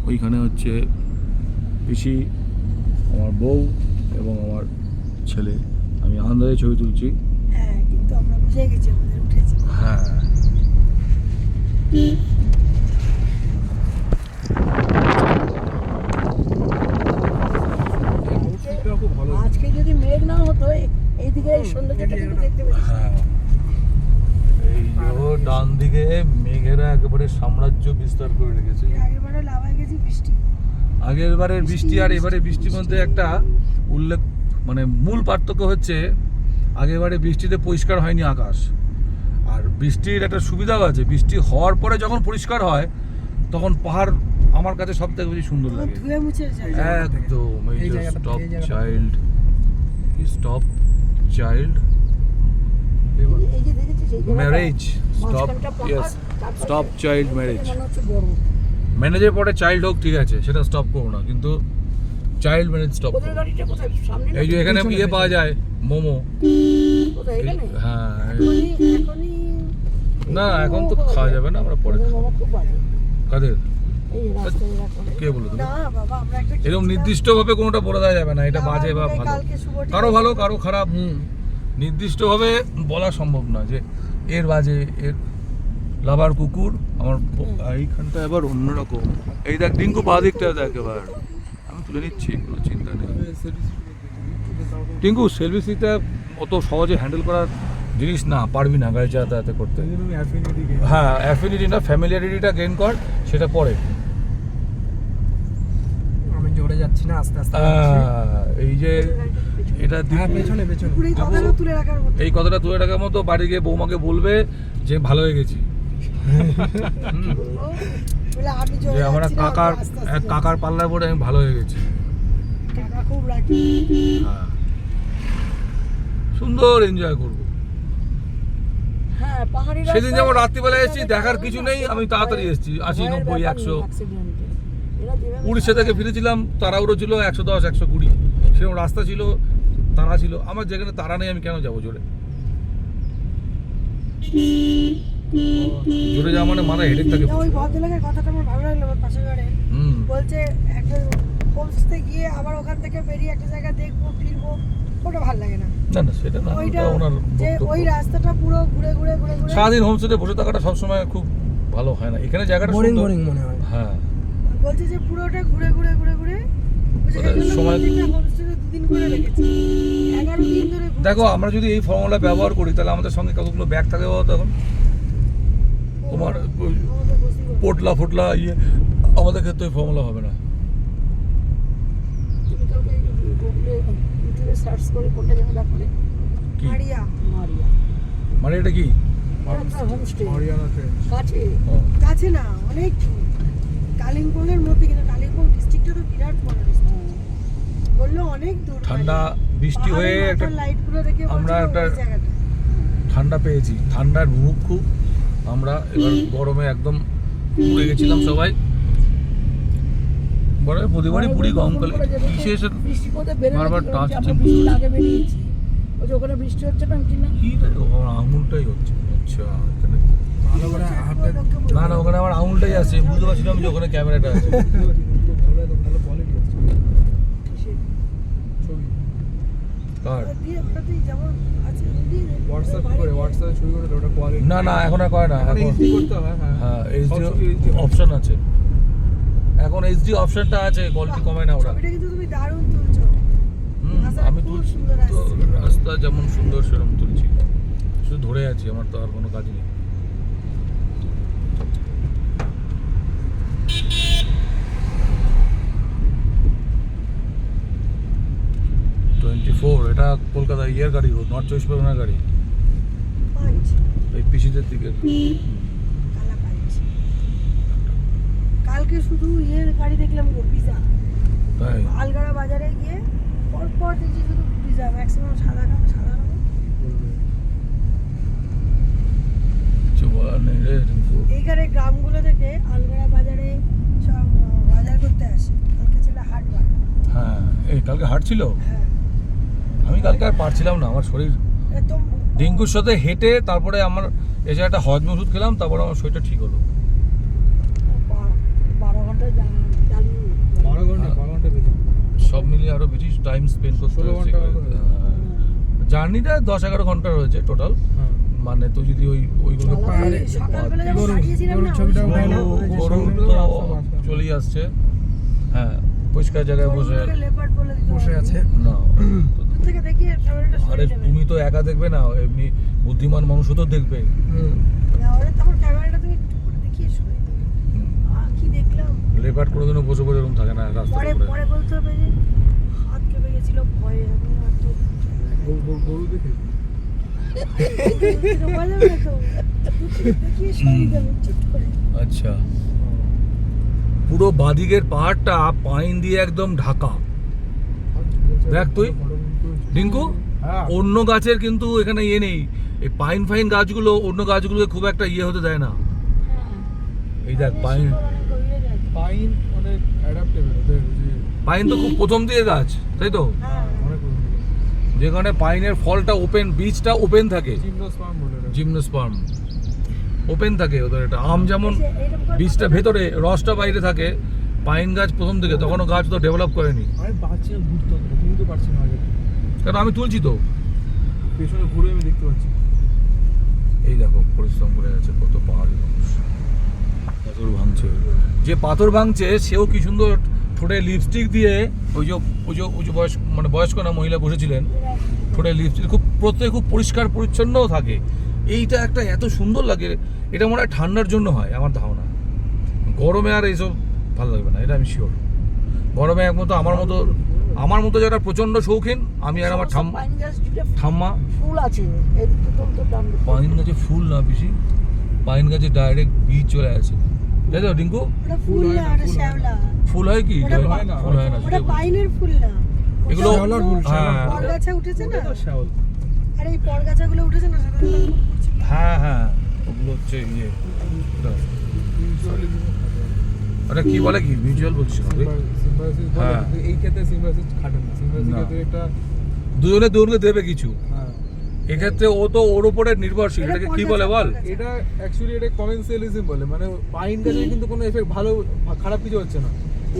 Speaker 1: ওইখানে হচ্ছে পিসি, আমার বউ এবং আমার ছেলে। আমি আনন্দে ছবি তুলছি।
Speaker 2: হ্যাঁ, কিন্তু আমরা বুঝে গেছি আমাদের উঠেছি।
Speaker 1: হ্যাঁ
Speaker 2: সৌন্দর্যটা কিন্তু দেখতে পাচ্ছি।
Speaker 1: হ্যাঁ এই যে ডান দিকে মেঘেরা একেবারে সাম্রাজ্য বিস্তার করে রেখেছে।
Speaker 2: আগেরবারে লাভায় গেছি বৃষ্টি।
Speaker 1: আগের বারের বৃষ্টি আর এবারে বৃষ্টির মধ্যে একটা উল্লেখ মানে মূল পার্থক্য হচ্ছে আগেরবারে বৃষ্টিতে পরিষ্কার হয়নি আকাশ, আর বৃষ্টির একটা সুবিধাও আছে, বৃষ্টি হওয়ার পরে যখন পরিষ্কার হয় তখন পাহাড় আমার কাছে সব থেকে বেশি সুন্দর লাগে।
Speaker 2: ধুয়ে মুছে যায়।
Speaker 1: একদম এই
Speaker 3: এই
Speaker 1: যে
Speaker 3: জায়গাটা,
Speaker 1: স্টপ
Speaker 3: এই জায়গাটা।
Speaker 1: চাইল্ড, স্টপ চাইল্ড
Speaker 2: এই যে দেখেছিস এই জায়গাটা?
Speaker 1: ম্যারেজ, স্টপ
Speaker 2: মাঝখানটা পাহাড়,
Speaker 1: ইয়েস
Speaker 2: তারপরে
Speaker 1: স্টপ চাইল্ড ম্যারেজ।
Speaker 2: মনে হচ্ছে বড়।
Speaker 1: ম্যানেজের পরে চাইল্ড হোক ঠিক আছে, সেটা স্টপ করো না, কিন্তু চাইল্ড ম্যারেজ স্টপ
Speaker 2: ওদের
Speaker 1: করো।
Speaker 2: গাড়িটা কোথায়? সামনে না?
Speaker 1: এই যে এখানে ইয়ে পাওয়া যায় মোমো।
Speaker 2: কোথায় এখানে?
Speaker 1: হ্যাঁ
Speaker 2: এখনই
Speaker 1: না এখন তো খাওয়া যাবে না, আমরা পরে
Speaker 2: ওদের
Speaker 1: খাবো।
Speaker 2: মামা খুব বাজে।
Speaker 1: কাদের
Speaker 2: এই রাস্তায় এরকম।
Speaker 1: কে বলো তুমি?
Speaker 2: না বাবা আমরা একটা
Speaker 1: এরকম নির্দিষ্ট ভাবে কোনোটা বলে দেওয়া যাবে না, এটা বাজে বা ভালো,
Speaker 2: কালকে শুভটি
Speaker 1: কারো ভালো কারো খারাপ নির্দিষ্ট ভাবে বলা সম্ভব না যে এর বাজে এর। লাভার কুকুর আমার এইখানটা এবার অন্যরকম। এই দেখ ডিঙ্কু পা দিকটা দেখ, এবার আমি তুলে নিচ্ছি, কোনো চিন্তা নেই। টিঙ্কু সেলফি সিটটা অত সহজে হ্যান্ডেল করার জিনিস না, পারবি না গাড়ি চালাতে করতে। হ্যাঁ অ্যাফিনিটি না, ফ্যামিলিয়ারিটিটা গেইন কর, সেটা পরে।
Speaker 3: আমি জোরে যাচ্ছি না, আস্তে আস্তে
Speaker 1: এই যে এটা
Speaker 3: হ্যাঁ পেছনে পেছনে
Speaker 2: পুরো এই কথাটা তুলে রাখার মতো।
Speaker 1: এই কথাটা তুলে রাখার মতো, বাড়ি গিয়ে বৌমাকে বলবে যে ভালো হয়ে গেছি,
Speaker 2: বলে আমি
Speaker 1: যে
Speaker 2: জোরে
Speaker 1: আমরা
Speaker 2: যাচ্ছি না,
Speaker 1: কাকার
Speaker 2: আস্তে আস্তে
Speaker 1: এক কাকার পাল্লায় পড়ে আমি ভালো হয়ে গেছি।
Speaker 2: কাকা খুব রাখি।
Speaker 1: হ্যাঁ সুন্দর এনজয় করবো।
Speaker 2: হ্যাঁ পাহাড়ি
Speaker 1: সেদিন
Speaker 2: রাস্তায়-
Speaker 1: যেমন রাত্রিবেলা এসেছি, দেখার কিছু নেই, আমি তাড়াতাড়ি এসেছি, 80, 90, 100।
Speaker 2: অ্যাক্সিডেন্টে। এরা যেভাবে
Speaker 1: উড়িষ্যা থেকে ফিরেছিলাম, তাড়াহুড়ো ছিল 110, 120, সেরকম রাস্তা ছিল, তারা ছিল। আমার যেখানে তারা নেই আমি কেন যাবো জোরে? জোরে যাওয়া মানে মাথায় হেডেক থাকে।
Speaker 2: না, ওই ভদ্রলোকের কথাটা আমার ভালো লাগলো, আমার পাশের ঘরে
Speaker 1: হুম
Speaker 2: বলছে একটা হোমস্টে গিয়ে আবার ওখান থেকে বেরিয়ে একটা জায়গা দেখবো ফিরবো, ওটা ভালো লাগে না।
Speaker 1: না না সেটা না,
Speaker 2: ওইটা
Speaker 1: ওটা ওনার
Speaker 2: যে
Speaker 1: বক্তব্য।
Speaker 2: ওই রাস্তাটা পুরো ঘুরে ঘুরে ঘুরে ঘুরে
Speaker 1: সারাদিন হোমস্টেতে বসে থাকাটা সবসময় খুব ভালো হয় না, এখানে জায়গাটা
Speaker 3: বোরিং
Speaker 1: সুন্দর।
Speaker 3: বোরিং মনে হয়।
Speaker 1: হ্যাঁ
Speaker 2: বলছে যে পুরোটা ঘুরে ঘুরে ঘুরে ঘুরে বলছে
Speaker 1: ওটা
Speaker 2: এগুলো
Speaker 1: সময়-
Speaker 2: প্রত্যেকটা হোমস্টেতে 2 দিন করে রেখেছি, 11 দিন ধরে ঘুরে-
Speaker 1: দেখো আমরা যদি এই ফর্মুলা ব্যবহার করি তাহলে আমাদের সঙ্গে কতগুলো ব্যাগ থাকে বলো তখন? তোমার ওই
Speaker 2: আমাদের বসি বলে।
Speaker 1: পোটলা ফোটলা ইয়ে, আমাদের ক্ষেত্রে ওই ফর্মুলা হবে না।
Speaker 2: তুমি কালকে গুগলে ইউটিউবে সার্চ করে কোনটা যেন দেখলে
Speaker 1: কি
Speaker 2: মারিয়া মারিয়া
Speaker 1: মানে এটা কি?
Speaker 2: একটা হোমস্টে
Speaker 7: হরিয়ানাতে
Speaker 2: কাছে
Speaker 1: ও,
Speaker 2: কাছে না অনেক কালিম্পংয়ের মধ্যে, কিন্তু কালিম্পং ডিস্ট্রিক্টটা তো বিরাট বড় ডিস্ট্রিক্ট। বললো অনেক দূর
Speaker 1: ঠান্ডা বৃষ্টি হয়ে একটা
Speaker 2: লাইটগুলো দেখে
Speaker 1: আমরা
Speaker 2: বলছিল
Speaker 1: একটা-
Speaker 2: ওই জায়গাটা।
Speaker 1: ঠান্ডা পেয়েছি, ঠান্ডার মুখু আমরা এবার গরমে একদম পুড়ে গেছিলাম সবাই। বড় প্রতিবারই পুরি গরমকালে বিশেষ
Speaker 2: বৃষ্টির মধ্যে বেরোলে
Speaker 1: বারবার
Speaker 2: কি
Speaker 1: টাচ
Speaker 2: হচ্ছে? আমরা
Speaker 1: চিপ
Speaker 2: বৃষ্টির
Speaker 1: করছে।
Speaker 2: আগে বেরিয়েছি, ওই যে ওখানে বৃষ্টি হচ্ছে না কি না
Speaker 1: কি রে, আমার আঙুলটাই হচ্ছে। আচ্ছা এখানে
Speaker 3: ভালো করে হাতে
Speaker 1: না না, ওখানে আমার আঙুলটাই আছে, বুঝতে পারছিলাম যে ওখানে ক্যামেরাটা আছে।
Speaker 3: ভালো কোয়ালিটি আছে ছবি।
Speaker 1: কার?
Speaker 2: ওটাতেই যেমন আছে দিয়ে দে।
Speaker 3: হোয়াটসঅ্যাপ করে হোয়াটসঅ্যাপে ছবি করে ওটা কোয়ালিটি
Speaker 1: না না এখন আর করে না, এখন
Speaker 3: এইচডি করতে হয়। হ্যাঁ
Speaker 1: হ্যাঁ
Speaker 3: সব ছবি
Speaker 1: এইচডি
Speaker 3: HD
Speaker 1: অপশন আছে, এখন এইচডি অপশনটা আছে, কোয়ালিটি কমায় না ওরা।
Speaker 2: ছবিটা কিন্তু তুমি দারুণ তুলছো।
Speaker 1: হুম,
Speaker 2: রাস্তাটা
Speaker 1: আমি
Speaker 2: খুব
Speaker 1: তুলছি
Speaker 2: সুন্দর
Speaker 1: তো,
Speaker 2: আসছে।
Speaker 1: রাস্তা যেমন সুন্দর সেরকম তুলছি, শুধু ধরে আছি, আমার তো আর কোনো কাজ নেই। এটা কলকাতা ইয়ের গাড়ি, নর্থ চব্বিশ পরগনার গাড়ি,
Speaker 2: পাঁচ
Speaker 1: এই পিসিদের দিকে।
Speaker 2: কালা পাঁচ। কালকে শুধু ইয়ের গাড়ি দেখলাম গো, পিজা।
Speaker 1: তাই
Speaker 2: আলগাড়া বাজারে গিয়ে পরপর দেখছি শুধু পিজা, ম্যাক্সিমাম সাদা রঙ সাদা রঙ।
Speaker 1: কিছু বলার নেই রে রিঙ্কু।
Speaker 2: এইখানে গ্রামগুলো থেকে আলগাড়া বাজারে সব বাজার করতে আসে। কালকে ছিল হাটবার।
Speaker 1: হ্যাঁ এই কালকে হাট ছিল,
Speaker 2: হ্যাঁ
Speaker 1: আমি কালকে আর পারছিলাম না, আমার শরীর
Speaker 2: একদম
Speaker 1: ডিঙ্কুর সাথে হেঁটে তারপরে আমার এসে একটা হজম ওষুধ খেলাম, তারপরে আমার শরীরটা ঠিক হলো।
Speaker 2: 12 ঘন্টা চালু।
Speaker 3: 12 ঘন্টা বেশি।
Speaker 1: সব মিলিয়ে আরো বেশি টাইম স্পেন্ড করতে
Speaker 3: 16
Speaker 1: হয়েছে।
Speaker 3: ঘন্টা মতো হয়েছে।
Speaker 1: জার্নিটা 10-11 ঘন্টা রয়েছে টোটাল,
Speaker 3: হ্যাঁ
Speaker 1: মানে তো যদি ওইগুলো
Speaker 3: পাহাড়ে
Speaker 2: সকালবেলা যখন
Speaker 3: গরু-
Speaker 2: দাঁড়িয়েছিলাম
Speaker 3: গরুর
Speaker 2: না,
Speaker 3: ছবিটা
Speaker 2: ওই
Speaker 3: উঠাই না?
Speaker 2: সময়
Speaker 1: গরু তো চলেই আসছে। হ্যাঁ পরিষ্কার জায়গায় বসে
Speaker 2: গরুগুলোকে leopard বলে দিত।
Speaker 3: বসে আছে।
Speaker 1: না,
Speaker 2: থেকে দেখি ক্যামেরাটা
Speaker 1: আরে
Speaker 2: সরিয়ে দেবে
Speaker 1: তুমি তো একা দেখবে না, এমনি বুদ্ধিমান মানুষও তো দেখবে।
Speaker 2: না ওরা তখন ক্যামেরাটা তুমি একটু করে দেখিয়ে সরিয়ে দেবে কি দেখলাম
Speaker 1: লেপার্ড কোনোদিনও বসে বসে এরকম থাকে না রাস্তার
Speaker 2: পরে
Speaker 1: উপরে।
Speaker 2: পরে বলতে হবে যে হাত কেঁপে গেছিল ভয়ে আমি আর তো
Speaker 7: গরু দেখে
Speaker 2: বলা যাবে না তো দেখিয়ে সরিয়ে দেবে চুপ করে
Speaker 1: আচ্ছা, পুরো বাদিকের পাহাড়টা পাইন দিয়ে একদম ঢাকা। দেখ তুই রিঙ্কু,
Speaker 7: হ্যাঁ
Speaker 1: অন্য গাছের কিন্তু এখানে ইয়ে নেই, এই পাইন ফাইন গাছগুলো অন্য গাছগুলোকে খুব একটা ইয়ে হতে দেয় না। এই দেখ পাইন,
Speaker 2: অনেক গভীরে গেছে
Speaker 7: পাইন অনেক অ্যাডাপ্টেবল ওদের যে
Speaker 1: পাইন তো খুব প্রথম দিয়ে গাছ, তাই তো?
Speaker 2: হ্যাঁ
Speaker 7: অনেক
Speaker 1: যেখানে পাইনের ফলটা ওপেন, বীজটা ওপেন থাকে,
Speaker 7: জিমনোস্পার্ম বলে ওরা।
Speaker 1: জিমনোস্পার্ম ওপেন থাকে ওদের। এটা আম যেমন
Speaker 2: এইরকম করে
Speaker 1: বীজটা ভেতরে রসটা বাইরে থাকে, পাইন গাছ প্রথম থেকে, তখনও গাছ তো ডেভেলপ করেনি।
Speaker 7: আমি পাচ্ছি না ঘুরতে, তুমি তো পারছি না আগে,
Speaker 1: কারণ আমি তুলছি তো।
Speaker 7: পেছনে ঘুরে আমি দেখতে পাচ্ছি।
Speaker 1: এই দেখো পরিশ্রম করে আছে কত পাহাড়ি মানুষ, পাথর ভাঙছে। যে পাথর ভাঙছে সেও কি সুন্দর ঠোঁটে লিপস্টিক দিয়ে, ওই যে বয়স্ক মানে বয়স্ক না মহিলা বসেছিলেন, ঠোঁটে লিপস্টিক খুব প্রত্যেক খুব পরিষ্কার পরিচ্ছন্নও থাকে। এইটা একটা এত সুন্দর লাগে, এটা মনে হয় ঠান্ডার জন্য হয় আমার ধারণা। গরমে আর এইসব ভালো লাগবে না, এটা আমি শিওর। গরমে একমতো আমার মতো যারা প্রচন্ড শৌখিন, আমি আর আমার
Speaker 2: পাইন গাছ জুড়ে
Speaker 1: ঠাম্মা।
Speaker 2: ফুল আছে এদিকে তো ডান
Speaker 1: পাইন গাছে ফুল না পিসি, পাইন গাছে ডাইরেক্ট বীজ চলে আসে, তাই তো রিঙ্কু?
Speaker 2: ওটা ফুল না ওটা শ্যাওলা
Speaker 1: ফুল হয় কি?
Speaker 2: ওটা
Speaker 1: হয় না, ফুল হয় না।
Speaker 2: ওটা পাইনের ফুল না
Speaker 1: এগুলো
Speaker 7: শ্যাওলার ফুল,
Speaker 1: হ্যাঁ
Speaker 2: পরগাছা উঠেছে না
Speaker 7: তো শ্যাওল।
Speaker 2: আরে এই পরগাছাগুলো উঠেছে না সেটা তো খুব উঠছে।
Speaker 1: হ্যাঁ হ্যাঁ, ওগুলো হচ্ছে ইয়ে, আরে কি বলে কি মিউচুয়াল বলছি না রে?
Speaker 7: সিম্বায়োসিস বলে,
Speaker 1: হ্যাঁ।
Speaker 7: কিন্তু এই ক্ষেত্রে সিম্বায়োসিস খাটে না। সিম্বায়োসিস
Speaker 1: না।
Speaker 7: ক্ষেত্রে একটা
Speaker 1: দুজনে দেবে কিছু,
Speaker 7: হ্যাঁ
Speaker 1: এক্ষেত্রে ও তো ওর উপরে নির্ভরশীল। এটাকে কি বলে বল?
Speaker 7: এটা অ্যাকচুয়ালি এটা কমেন্সিয়ালিজম বলে, মানে পাইন গাছের কিন্তু কোনো এফেক্ট ভালো খারাপ কিছু হচ্ছে না,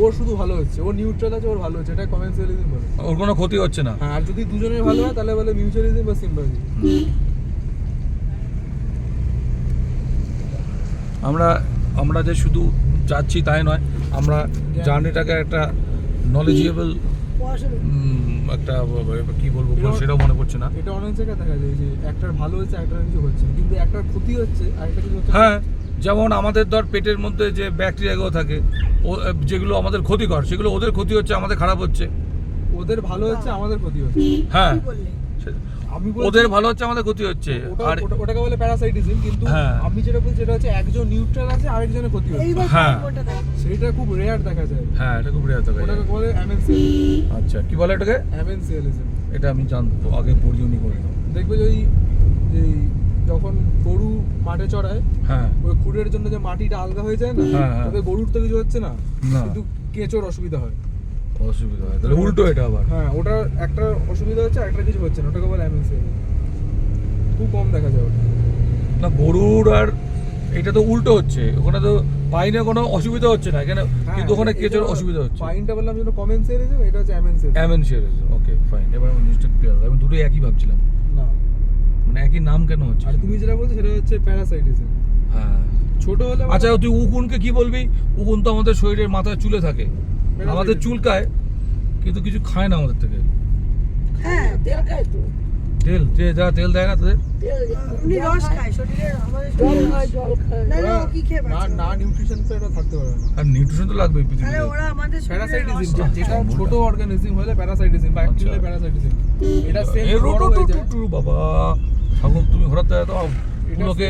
Speaker 7: ওর শুধু ভালো হচ্ছে, ওর নিউট্রাল আছে, ওর ভালো হচ্ছে, এটা কমেন্সিয়ালিজম বলে।
Speaker 1: ওর কোনো ক্ষতি হচ্ছে না।
Speaker 7: হ্যাঁ, আর যদি দুজনের ভালো হয় তাহলে বলে মিউচুয়ালিজম বা সিম্বায়োসিস।
Speaker 1: আমরা যে শুধু যাচ্ছি তাই নয়, আমরা জার্নিটাকে একটা নলেজেবল
Speaker 2: পড়াশোনা
Speaker 1: একটা কি বলবো সেটাও মনে পড়ছে না।
Speaker 7: এটা অনেক জায়গায় দেখা যায় যে একটার ভালো হচ্ছে, একটার কিছু হচ্ছে না, কিন্তু একটার ক্ষতি হচ্ছে আর একটা কিছু হচ্ছে না।
Speaker 1: হ্যাঁ, যেমন আমাদের ধর পেটের মধ্যে যে ব্যাকটেরিয়াগুলো থাকে, যেগুলো আমাদের ক্ষতিকর, সেগুলো ওদের ক্ষতি হচ্ছে, আমাদের খারাপ হচ্ছে।
Speaker 7: ওদের ভালো হচ্ছে, আমাদের ক্ষতি হচ্ছে।
Speaker 1: হ্যাঁ,
Speaker 2: কি বললে
Speaker 7: আমি বলছি
Speaker 1: ওদের ভালো হচ্ছে, আমাদের ক্ষতি হচ্ছে। আর
Speaker 7: ওটাকে বলে প্যারাসাইটিজম, কিন্তু
Speaker 1: হ্যাঁ।
Speaker 7: আমি যেটা বলছি সেটা হচ্ছে একজন নিউট্রাল আছে, আরেকজনের ক্ষতি হচ্ছে,
Speaker 2: এইবার
Speaker 1: হ্যাঁ।
Speaker 2: কোনটা দেখো
Speaker 7: সেটা খুব রেয়ার দেখা যায়।
Speaker 1: হ্যাঁ, এটা খুব রেয়ার থাকে।
Speaker 7: ওটাকে বলে অ্যামেনসিয়ালিজম।
Speaker 1: আচ্ছা, কি বলে এটাকে?
Speaker 7: অ্যামেনসিয়ালিজম
Speaker 1: এটা আমি জানতো, আগে পড়িওনি করে।
Speaker 7: দেখবে যে এই যখন গরু মাঠে চড়ায়,
Speaker 1: হ্যাঁ
Speaker 7: ওই খুঁড়ের জন্য যে মাটিটা আলগা হয়ে যায় না,
Speaker 1: হ্যাঁ, হ্যাঁ।
Speaker 7: তবে গরুর তো কিছু হচ্ছে না,
Speaker 1: না।
Speaker 7: কিন্তু কেঁচোর অসুবিধা হয়।
Speaker 1: অসুবিধা হয়, তাহলে উল্টো এটা আবার।
Speaker 7: হ্যাঁ, ওটার একটা অসুবিধা হচ্ছে, একটা কিছু হচ্ছে না, ওটাকে বলে অ্যামেনসিয়ালিজম। খুব কম দেখা যায় ওটা।
Speaker 1: না, গরুর আর এটা তো উল্টো হচ্ছে, ওখানে তো পাইনে কোনো অসুবিধা হচ্ছে না এখানে, কিন্তু ওখানে কেঁচোর অসুবিধা হচ্ছে।
Speaker 7: পাইনটা বললাম যেন কমেন্সিয়ালিজম, এটা হচ্ছে অ্যামেনসিয়ালিজম।
Speaker 1: অ্যামেনশিয়ালিজম, ওকে ফাইন, এবার আমি জিনিসটা ক্লিয়ার। আমি দুটোই একই ভাবছিলাম,
Speaker 7: না,
Speaker 1: মানে একই নাম কেন হচ্ছে?
Speaker 7: আর তুমি যেটা বলছো সেটা হচ্ছে প্যারাসাইটিজম।
Speaker 1: হ্যাঁ,
Speaker 7: ছোট হলে
Speaker 1: আচ্ছা তুই উকুনকে কি বলবি? উকুন তো আমাদের শরীরের মাথায় চুলে থাকে, আমাদের চুলকায়, কিন্তু কিছু খায় না আমাদের থেকে।
Speaker 2: হ্যাঁ তেল খায় তো
Speaker 1: তেল যা তেল দেয় না তোদের?
Speaker 2: উনি রস খায় শরীরের আমাদের জল খায় না না ও কি খেয়ে
Speaker 7: না
Speaker 2: বাঁচে
Speaker 7: না নিউট্রিশন তো এটা থাকতে পারে না।
Speaker 1: আর নিউট্রিশন তো লাগবেই
Speaker 2: তাহলে
Speaker 1: পৃথিবীতে।
Speaker 2: ওরা আমাদের
Speaker 7: প্যারাসাইটিজম
Speaker 2: শরীরের রসটা
Speaker 7: যেটা
Speaker 2: খায়।
Speaker 7: ছোট অর্গানিজম হলে প্যারাসাইটিজম, ব্যাকটেরিয়াল
Speaker 1: আচ্ছা।
Speaker 7: প্যারাসাইটিজম, এটা সেম
Speaker 1: এ
Speaker 7: বড় হয়ে যায়।
Speaker 1: বাবা সাগর, তুমি হঠাৎ তো ওগুলোকে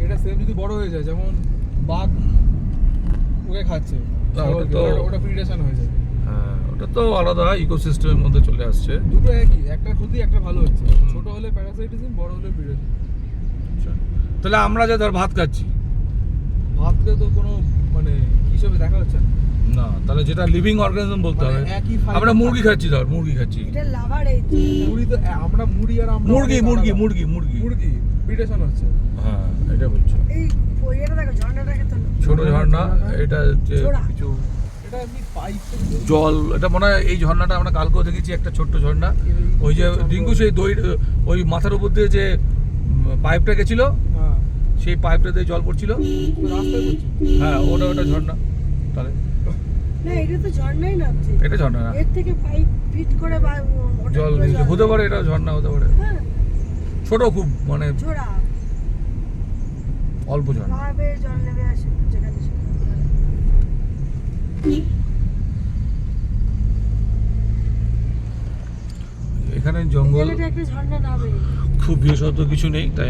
Speaker 7: এটা সেম যদি বড় হয়ে যায়, যেমন বাঘ ওকে খাচ্ছে,
Speaker 1: না, ওটা তো-
Speaker 7: ওটা প্রিডেশন হয়ে যায়।
Speaker 1: হ্যাঁ, ওটা তো আলাদা ইকোসিস্টেমের মধ্যে চলে আসছে।
Speaker 7: দুটো একই, একটা ক্ষতি একটা ভালো হচ্ছে। ছোট হলে প্যারাসাইটিজম, বড় হলে প্রিডেশন।
Speaker 1: তাহলে আমরা যে ধর ভাত খাচ্ছি,
Speaker 7: ভাতকে তো কোনো মানে হিসেবে দেখা হচ্ছে না।
Speaker 1: না, তাহলে যেটা লিভিং অর্গানিজম বলতে
Speaker 7: মানে
Speaker 1: হবে।
Speaker 7: একই fiber
Speaker 1: আমরা মুরগি
Speaker 7: থাকে।
Speaker 1: খাচ্ছি, ধর মুরগি খাচ্ছি,
Speaker 2: এটা লাভার এই
Speaker 7: মুড়ি তো আমরা মুড়ি আর আমরা
Speaker 1: মুরগি
Speaker 7: অনেক
Speaker 1: মুরগি
Speaker 7: আলাদা।
Speaker 1: মুরগি মুরগি
Speaker 7: মুরগি প্রিডেশন হচ্ছে।
Speaker 1: হ্যাঁ, এটা বলছো।
Speaker 2: এই বইয়েটা দেখো ঝর্ণাটাকে তো
Speaker 1: ছোট ঝর্ণা, এটা হচ্ছে
Speaker 2: ছোড়া।
Speaker 1: কিছু
Speaker 7: এটা এমনি পাইপ
Speaker 1: জল, এটা মনে হয় এই ঝর্ণাটা আমরা কালকেও দেখেছি, একটা ছোট্ট ঝর্ণা। ওই যে রিঙ্কু সেই দই, ওই মাথার উপর দিয়ে যে পাইপটা গেছিল,
Speaker 7: হ্যাঁ,
Speaker 1: সেই পাইপটা দিয়ে জল পড়ছিল।
Speaker 7: তো রাস্তায় করছি।
Speaker 1: হ্যাঁ, ওটা ঝর্ণা। তাহলে
Speaker 2: না এটা তো ঝর্ণাই নামছে,
Speaker 1: এটা ঝর্ণা না,
Speaker 2: এর থেকে পাইপ ফিট করে ওটা
Speaker 1: জল
Speaker 2: পুরো
Speaker 1: নিচে হতে পারে, এটা ঝর্ণা হতে পারে,
Speaker 2: হ্যাঁ
Speaker 1: ছোট খুব মানে
Speaker 2: ঝোড়া
Speaker 1: অল্প ঝর্ণা।
Speaker 2: পাহাড় বেয়ে জল নেমে আসে যেখানে সেখানে।
Speaker 1: এখানে জঙ্গল
Speaker 2: এখানে একটা ঝর্ণা নামে।
Speaker 1: খুব বিশেষত কিছু নেই, তাই